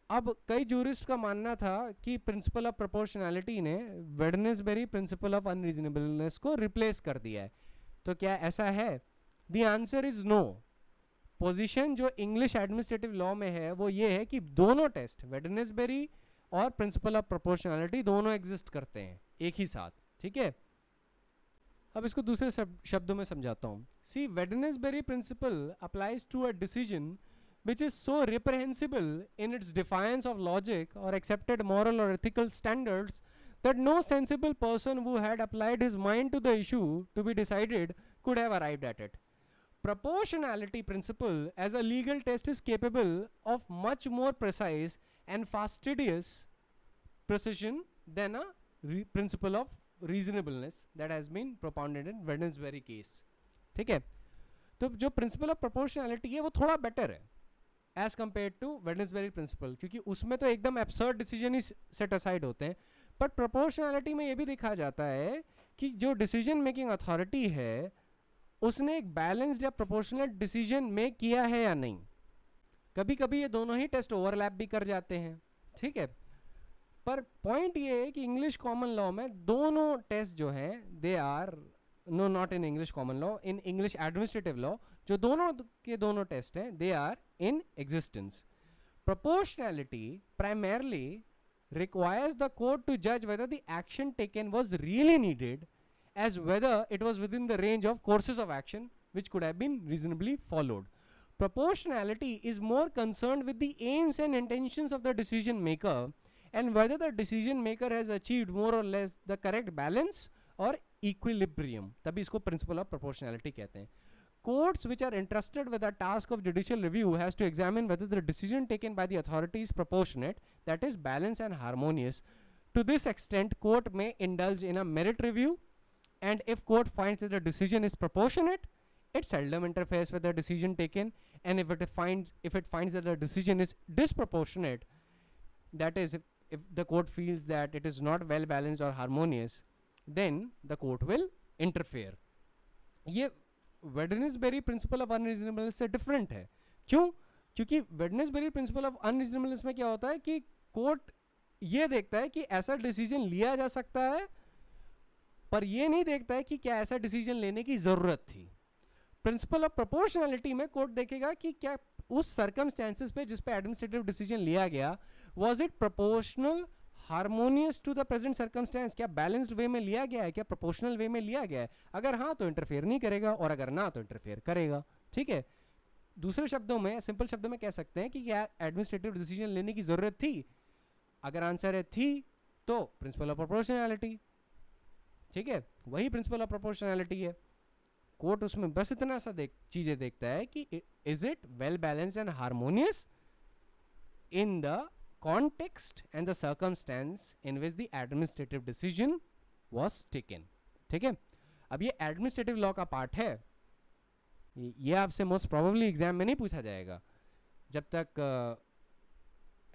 अब कई जूरिस्ट का मानना था कि प्रिंसिपल ऑफ प्रोपोर्शनैलिटी ने वेडनेसबेरी प्रिंसिपल ऑफ अनरीजनेबलनेस को रिप्लेस कर दिया है. तो क्या ऐसा है? The answer is no. Position जो इंग्लिश एडमिनिस्ट्रेटिव लॉ में है वो ये है कि दोनों टेस्ट वेडनेसबेरी और प्रिंसिपल ऑफ प्रोपोर्शनैलिटी दोनों एग्जिस्ट करते हैं एक ही साथ. ठीक है, अब इसको दूसरे शब्दों में समझाता हूँ. See Wednesbury principle applies to a decision which is so reprehensible in its defiance of logic or accepted moral or ethical standards that no sensible person who had applied his mind to the issue to be decided could have arrived at it. Proportionality principle as a legal test is capable of much more precise and fastidious precision than a principle of reasonableness that has been propounded in Wednesbury case. ठीक है, तो जो प्रिंसिपल ऑफ प्रोपोर्शनैलिटी है वो थोड़ा बेटर है एज कम्पेयर टू वेडनेसबेरी प्रिंसिपल, क्योंकि उसमें तो एकदम एब्सर्ड डिसीजन ही सेट असाइड होते हैं. बट प्रोपोर्शनैलिटी में ये भी देखा जाता है कि जो डिसीजन मेकिंग अथॉरिटी है उसने एक बैलेंस्ड या प्रोपोर्शनल डिसीजन मेक किया है या नहीं. कभी कभी ये दोनों ही टेस्ट ओवरलैप भी कर जाते हैं. ठीक है, पर पॉइंट ये है कि इंग्लिश कॉमन लॉ में दोनों टेस्ट जो हैं they are no not in English common law, in English administrative law जो दोनों के दोनों टेस्ट हैं they are in existence. Proportionality primarily requires the court to judge whether the action taken was really needed, as whether it was within the range of courses of action which could have been reasonably followed. Proportionality is more concerned with the aims and intentions of the decision maker and whether the decision maker has achieved more or less the correct balance or equilibrium. तभी इसको principle of proportionality कहते हैं. Courts which are entrusted with the task of judicial review has to examine whether the decision taken by the authority is proportionate, that is balanced and harmonious. To this extent, court may indulge in a merit review, and if court finds that the decision is proportionate, it seldom interferes with the decision taken, and if it finds that the decision is disproportionate, that is if the court feels that it is not well balanced or harmonious, then the court will interfere. ये वेडनेसबेरी प्रिंसिपल ऑफ अनरीजनेबलनेस से डिफरेंट है. क्यों? क्योंकि वेडनेसबेरी प्रिंसिपल ऑफ अनरीजनेबलनेस में क्या होता है कि कोर्ट ये देखता है कि ऐसा डिसीजन लिया जा सकता है, पर ये नहीं देखता है कि क्या ऐसा डिसीजन लेने की ज़रूरत थी. प्रिंसिपल ऑफ प्रोपोर्शनैलिटी में कोर्ट देखेगा कि क्या उस सर्कमस्टेंसेस पे जिस पे एडमिनिस्ट्रेटिव डिसीजन लिया गया was it proportional harmonious to the present circumstance, क्या बैलेंस्ड वे में लिया गया है, क्या प्रोपोर्शनल वे में लिया गया है. अगर हाँ तो इंटरफेयर नहीं करेगा और अगर ना तो इंटरफेयर करेगा. ठीक है, दूसरे शब्दों में सिंपल शब्दों में कह सकते हैं कि क्या एडमिनिस्ट्रेटिव डिसीजन लेने की ज़रूरत थी. अगर आंसर है थी तो प्रिंसिपल ऑफ प्रोपोर्शनैलिटी. ठीक है, वही प्रिंसिपल ऑफ प्रोपोर्शनैलिटी है. कोर्ट उसमें बस इतना सा चीज़ें देखता है कि is it well balanced and harmonious in the context and the circumstance in which the administrative decision was taken. ठीक है, अब ये एडमिनिस्ट्रेटिव लॉ का पार्ट है, ये आपसे मोस्ट प्रोबेबली एग्जाम में नहीं पूछा जाएगा जब तक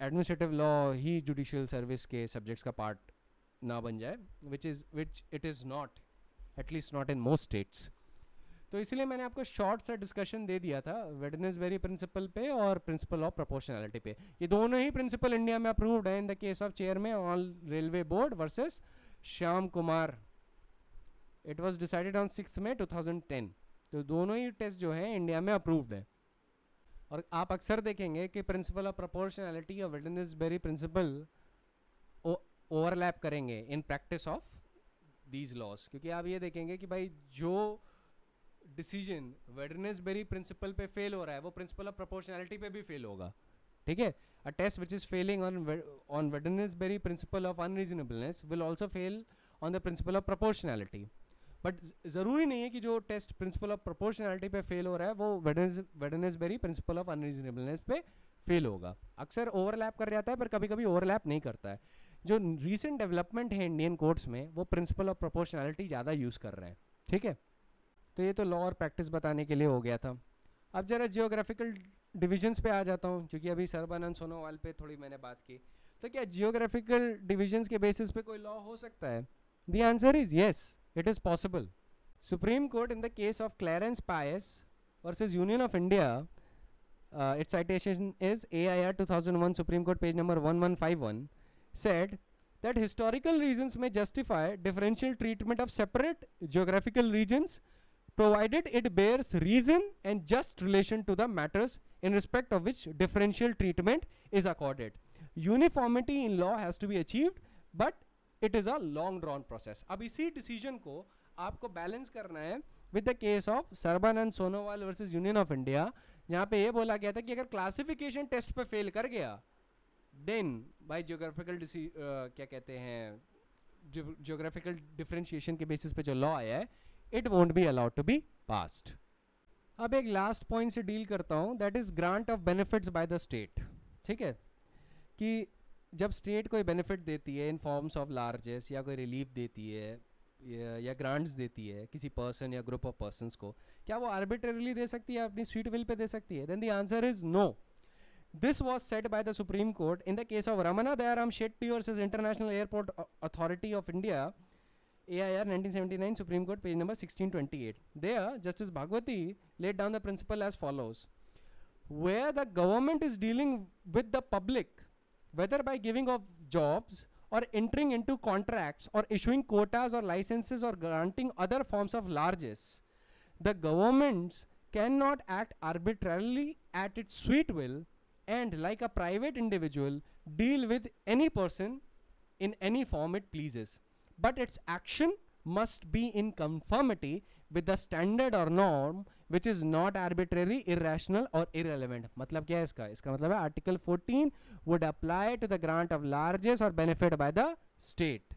एडमिनिस्ट्रेटिव लॉ ही जुडिशियल सर्विस के सब्जेक्ट्स का पार्ट ना बन जाए, which it is not, at least not in most states. तो इसलिए मैंने आपको शॉर्ट सा डिस्कशन दे दिया था वेडनेसबेरी प्रिंसिपल पे और प्रिंसिपल ऑफ प्रोपोर्शनैलिटी पे. ये दोनों ही प्रिंसिपल इंडिया में अप्रूव्ड है इन the case of chairman on railway board versus Shyam Kumar. It was decided on 6 मई 2010. तो दोनों ही टेस्ट जो हैं इंडिया में अप्रूव्ड है. और आप अक्सर देखेंगे कि प्रिंसिपल ऑफ प्रोपोर्शनैलिटी और वेडनेसबेरी प्रिंसिपल ओवरलैप करेंगे in practice of these laws, क्योंकि आप ये देखेंगे कि भाई जो डिसीजन वेडनेसबेरी प्रिंसिपल पे फेल हो रहा है वो प्रिंसिपल ऑफ प्रोपोर्शनैलिटी पे भी फेल होगा, ठीक है. A test which is failing on Wednesbury principle of unreasonableness will also fail on the principle of proportionality. But ज़रूरी नहीं है कि जो टेस्ट प्रिंसिपल ऑफ प्रोपोर्शनैलिटी पे फेल हो रहा है वो वेडनेसबेरी प्रिंसिपल ऑफ अनरीजनेबलनेस पे फेल होगा. अक्सर ओवरलैप कर जाता है पर कभी कभी ओवरलैप नहीं करता है. जो रीसेंट डेवलपमेंट है इंडियन कोर्ट्स में वो प्रिंसिपल ऑफ प्रोपोर्शनैलिटी ज़्यादा यूज़ कर रहे हैं, ठीक है. तो ये तो लॉ और प्रैक्टिस बताने के लिए हो गया था. अब जरा जियोग्राफिकल डिविजन्स पे आ जाता हूँ, क्योंकि अभी सर्बानंद सोनोवाल पे थोड़ी मैंने बात की. तो क्या जियोग्राफिकल डिविजन्स के बेसिस पे कोई लॉ हो सकता है? The answer is yes, it is possible. Supreme Court in the case of Clarence Pais versus union of India, its citation is AIR 2001 Supreme Court page number 1151, said that historical reasons may justify differential treatment of separate geographical regions provided it bears reason and just relation to the matters in respect of which differential treatment is accorded. Uniformity in law has to be achieved, but it is a long drawn process. अब इसी डिसीजन को आपको बैलेंस करना है with the case of Sarbananda Sonowal versus union of India, जहाँ पे ये बोला गया था कि अगर क्लासिफिकेशन टेस्ट पे फेल कर गया देन बाय जियोग्राफिकल क्या कहते हैं जियोग्राफिकल डिफरेंशिएशन के बेसिस पे जो लॉ आया है it won't be allowed to be passed. अब एक लास्ट पॉइंट से डील करता हूँ, that is grant of benefits by the state. ठीक है, कि जब स्टेट कोई बेनिफिट देती है इन फॉर्म्स ऑफ लार्जेस्ट या कोई रिलीफ देती है या ग्रांट्स देती है किसी पर्सन या ग्रुप ऑफ पर्सन्स को, क्या वो आर्बिट्रेरली दे सकती है, अपनी स्वीट विल पे दे सकती है? Then the answer is no. This was said by the Supreme Court in the case of Ramana Dayaram Shetty versus international airport authority of India, AIR 1979 Supreme Court page number 1628. There Justice Bhagwati laid down the principle as follows: where the government is dealing with the public, whether by giving of jobs or entering into contracts or issuing quotas or licenses or granting other forms of largesse, the governments cannot act arbitrarily at its sweet will and like a private individual deal with any person in any form it pleases, but its action must be in conformity with the standard or norm which is not arbitrary, irrational or irrelevant. मतलब क्या है इसका? इसका मतलब है article 14 would apply to the grant of largesse or benefit by the state.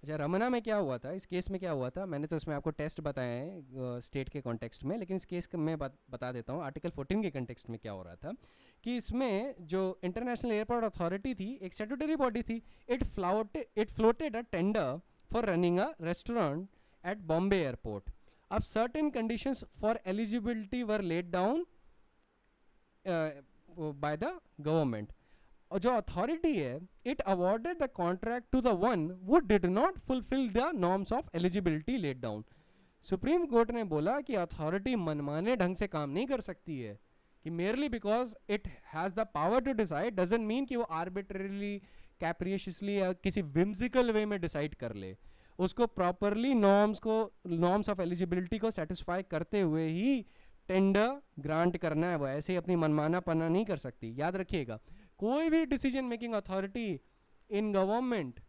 अच्छा, रमना में क्या हुआ था, इस केस में क्या हुआ था? मैंने तो इसमें आपको टेस्ट बताए हैं स्टेट के कॉन्टेक्स्ट में, लेकिन इस केस में बता देता हूँ आर्टिकल 14 के कॉन्टेक्स्ट में क्या हो रहा था. कि इसमें जो इंटरनेशनल एयरपोर्ट अथॉरिटी थी एक स्टैट्यूटरी बॉडी थी. It floated a tender for running a restaurant at Bombay airport. अब certain conditions for eligibility were laid down by the government. और जो अथॉरिटी है it awarded the contract to the one who did not fulfil the norms of eligibility laid down. Supreme court ने बोला कि अथॉरिटी मनमाने ढंग से काम नहीं कर सकती है, कि merely because it has the power to decide doesn't mean कि वो आर्बिट्रेरली कैप्रिशियसली या किसी विम्सिकल वे में डिसाइड कर ले. उसको प्रॉपरली नॉर्म्स ऑफ एलिजिबिलिटी को सेटिस्फाई करते हुए ही टेंडर ग्रांट करना है. वो ऐसे ही अपनी मनमाना पना नहीं कर सकती. याद रखिएगा, कोई भी decision making authority in government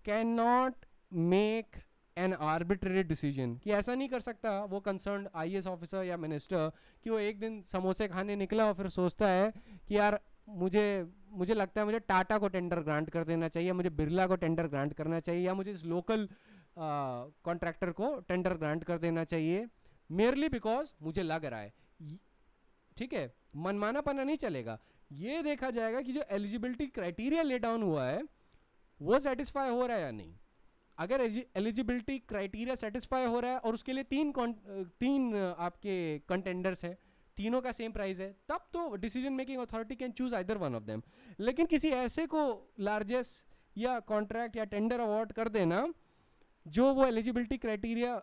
can not make an arbitrary decision. कि ऐसा नहीं कर सकता वो कंसर्न IAS ऑफिसर या मिनिस्टर कि वो एक दिन समोसे खाने निकला और फिर सोचता है कि यार मुझे लगता है मुझे टाटा को टेंडर ग्रांट कर देना चाहिए, मुझे बिरला को टेंडर ग्रांट करना चाहिए, या मुझे इस लोकल कॉन्ट्रैक्टर को टेंडर ग्रांट कर देना चाहिए मेयरली बिकॉज मुझे लग रहा है. ठीक है, मनमाना पना नहीं चलेगा. ये देखा जाएगा कि जो एलिजिबिलिटी क्राइटेरिया ले डाउन हुआ है वो सेटिस्फाई हो रहा है या नहीं. अगर एलिजिबिलिटी क्राइटेरिया सेटिस्फाई हो रहा है और उसके लिए तीन आपके कंटेंडर्स हैं, तीनों का सेम प्राइस है, तब तो decision making authority can choose either one of them. लेकिन किसी ऐसे को लार्जेस्ट या कॉन्ट्रैक्ट या टेंडर अवार्ड कर देना जो वो एलिजिबिलिटी क्राइटेरिया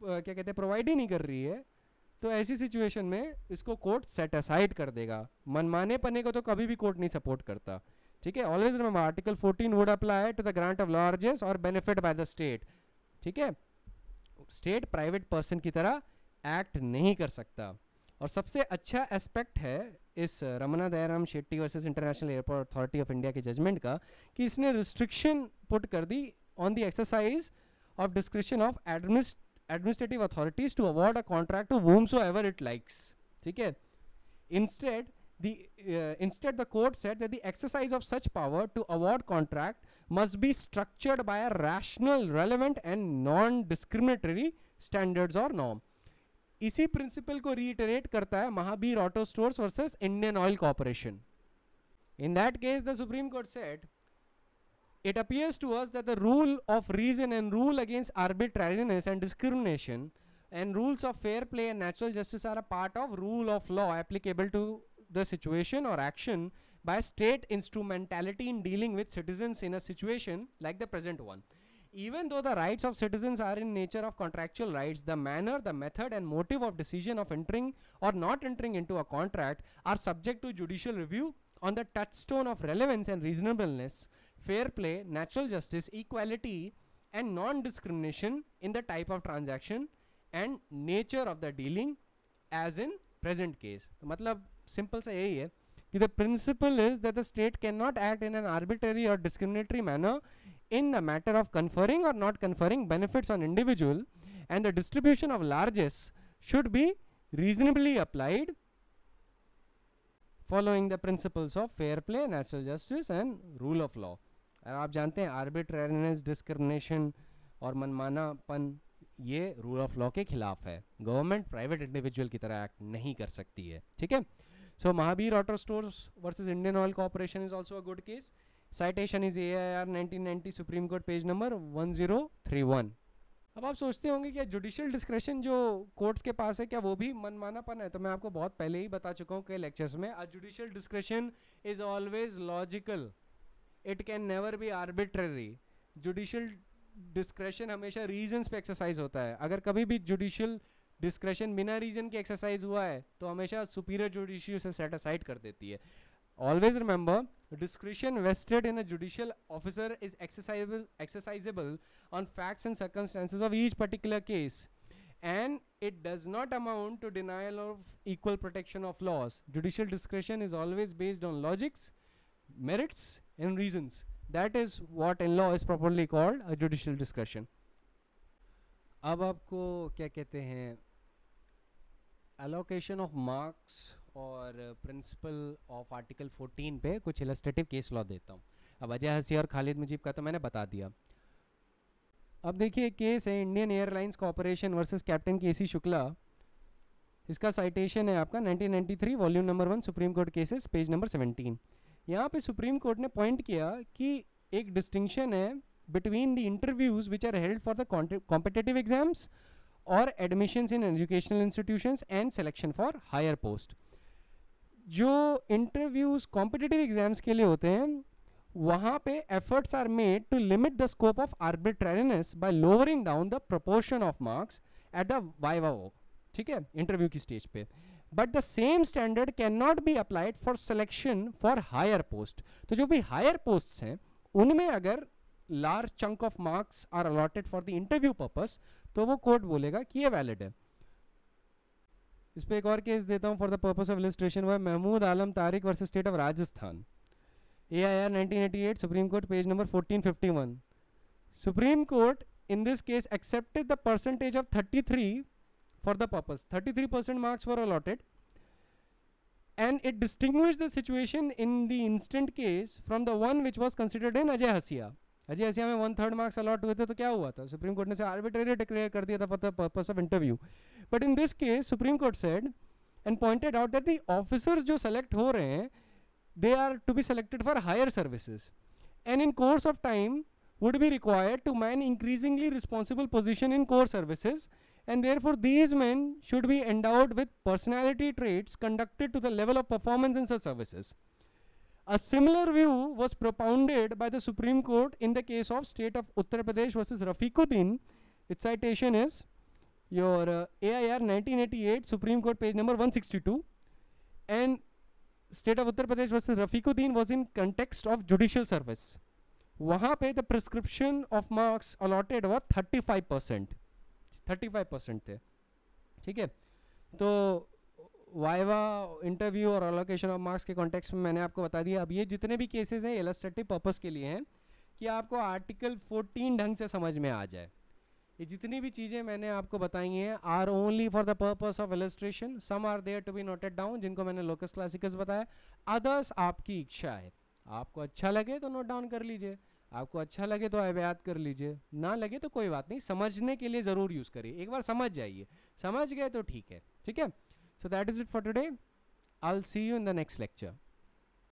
क्या कहते हैं प्रोवाइड ही नहीं कर रही है, तो ऐसी सिचुएशन में इसको कोर्ट सेट असाइड कर देगा. मनमाने पने को तो कभी भी कोर्ट नहीं सपोर्ट करता. ठीक है, always remember article 14 would apply to the grant of largesse और बेनिफिट बाय द स्टेट. ठीक है, स्टेट प्राइवेट पर्सन की तरह एक्ट नहीं कर सकता. और सबसे अच्छा एस्पेक्ट है इस Ramana Dayaram Shetty versus international airport authority of India के जजमेंट का कि इसने रिस्ट्रिक्शन पुट कर दी on the exercise of description of administrative authorities to award a contract to whomsoever it likes. ठीक है. Instead the court said that the exercise of such power to award contract must be structured by a rational, relevant and non-discriminatory standards or norm. इसी प्रिंसिपल को reiterate करता है Mahabir auto stores versus Indian oil corporation. In that case, the Supreme Court said, it appears to us that the rule of reason and rule against arbitrariness and discrimination and rules of fair play and natural justice are a part of rule of law applicable to the situation or action by state instrumentality in dealing with citizens in a situation like the present one. Even though the rights of citizens are in nature of contractual rights, the manner, the method and motive of decision of entering or not entering into a contract are subject to judicial review on the touchstone of relevance and reasonableness, fair play, natural justice, equality and non-discrimination in the type of transaction and nature of the dealing as in present case. तो मतलब simple सा यही है कि the principle is that the state cannot act in an arbitrary or discriminatory manner in the matter of conferring or not conferring benefits on individual, and the distribution of largesse should be reasonably applied following the principles of fair play, natural justice and rule of law. और आप जानते हैं arbitrariness, discrimination और मनमानापन ये रूल ऑफ लॉ के खिलाफ है. गवर्नमेंट प्राइवेट इंडिविजुअल की तरह एक्ट नहीं कर सकती है. ठीक है. So Mahabir auto stores versus Indian oil corporation is also a good case. Citation is AIR 1990 Supreme Court page number 1031. अब आप सोचते होंगे कि जुडिशियल डिस्क्रेशन जो कोर्ट्स के पास है क्या वो भी मनमानापन है? तो मैं आपको बहुत पहले ही बता चुका हूँ कई लेक्चर्स में. A judicial discretion is always logical, it can never be arbitrary. Judicial discretion हमेशा रीजंस पे एक्सरसाइज होता है. अगर कभी भी जुडिशियल डिस्क्रेशन बिना रीजन के एक्सरसाइज हुआ है तो हमेशा सुपीरियर जुडिशियल से सेट असाइड कर देती है. Always remember, discretion vested in a judicial officer is exercisable on facts and circumstances of each particular case, and it does not amount to denial of equal protection of laws. Judicial discretion is always based on logics, merits and reasons. That is what in law is properly called a judicial discretion. अब आपको क्या कहते हैं, allocation of marks और प्रिंसिपल ऑफ आर्टिकल 14 पे कुछ इलस्ट्रेटिव केस लॉ देता हूँ. अब अजय हसिया और खालिद मुजीब का तो मैंने बता दिया. अब देखिए केस है Indian airlines corporation versus captain K C Shukla. इसका साइटेशन है आपका 1993 volume number 1 supreme court cases page number 17. यहाँ पे सुप्रीम कोर्ट ने पॉइंट किया कि एक डिस्टिंक्शन है between the interviews which are held for the competitive exams और admissions in educational institutions and selection for higher post. जो इंटरव्यूज कॉम्पिटिटिव एग्जाम्स के लिए होते हैं वहाँ पे efforts are made to limit the scope of arbitrariness by lowering down the proportion of marks at the viva. ठीक है, इंटरव्यू की स्टेज पे. But the same standard can not be applied for selection for higher post. तो जो भी हायर पोस्ट हैं उनमें अगर large chunk of marks are allotted for the interview purpose तो वो कोर्ट बोलेगा कि ये वैलिड है. इस पे एक और केस देता हूँ for the purpose of illustration. वह Mahmood Alam Tariq versus state of Rajasthan. AIR 1988 supreme court page number 1451. Supreme court in this case accepted the percentage of 33 for the purpose. 33% marks were allotted and it distinguished the situation in the instant case from the one which was considered in Ajay Hasia. Ajay हसिया में 1/3 मार्क्स अलॉट हुए थे तो क्या हुआ था? सुप्रीम कोर्ट ने से आर्बिट्रेरी डिक्लेयर कर दिया था for the purpose of interview. But in this case Supreme Court said and pointed out that the officers जो सेलेक्ट हो रहे हैं they are to be selected for higher services and in course of time would be required to man increasingly responsible position in core services, and therefore these men should be endowed with personality traits conducted to the level of performance in such services. A similar view was propounded by the Supreme Court in the case of State of Uttar Pradesh versus Rafiquddin. Its citation is your AIR 1988 Supreme Court page number 162, and State of Uttar Pradesh versus Rafiquddin was in context of judicial service. वहाँ पे the prescription of marks allotted हुआ 35% थे. ठीक है, तो वाइवा इंटरव्यू और अलोकेशन ऑफ मार्क्स के कॉन्टेक्स्ट में मैंने आपको बता दिया। अब ये जितने भी केसेस हैं इलस्ट्रेटिव पर्पस के लिए हैं कि आपको आर्टिकल 14 ढंग से समझ में आ जाए। ये जितनी भी चीज़ें मैंने आपको बताई हैं are only for the purpose of illustration. Some are there to be noted down, जिनको मैंने लोकस क्लासिकस बताया। अदर्स आपकी इच्छा है, आपको अच्छा लगे तो नोट डाउन कर लीजिए, आपको अच्छा लगे तो याद कर लीजिए, ना लगे तो कोई बात नहीं, समझने के लिए ज़रूर यूज़ करिए। एक बार समझ जाइए, समझ गए तो ठीक है। ठीक है, so that is it for today. I will see you in the next lecture.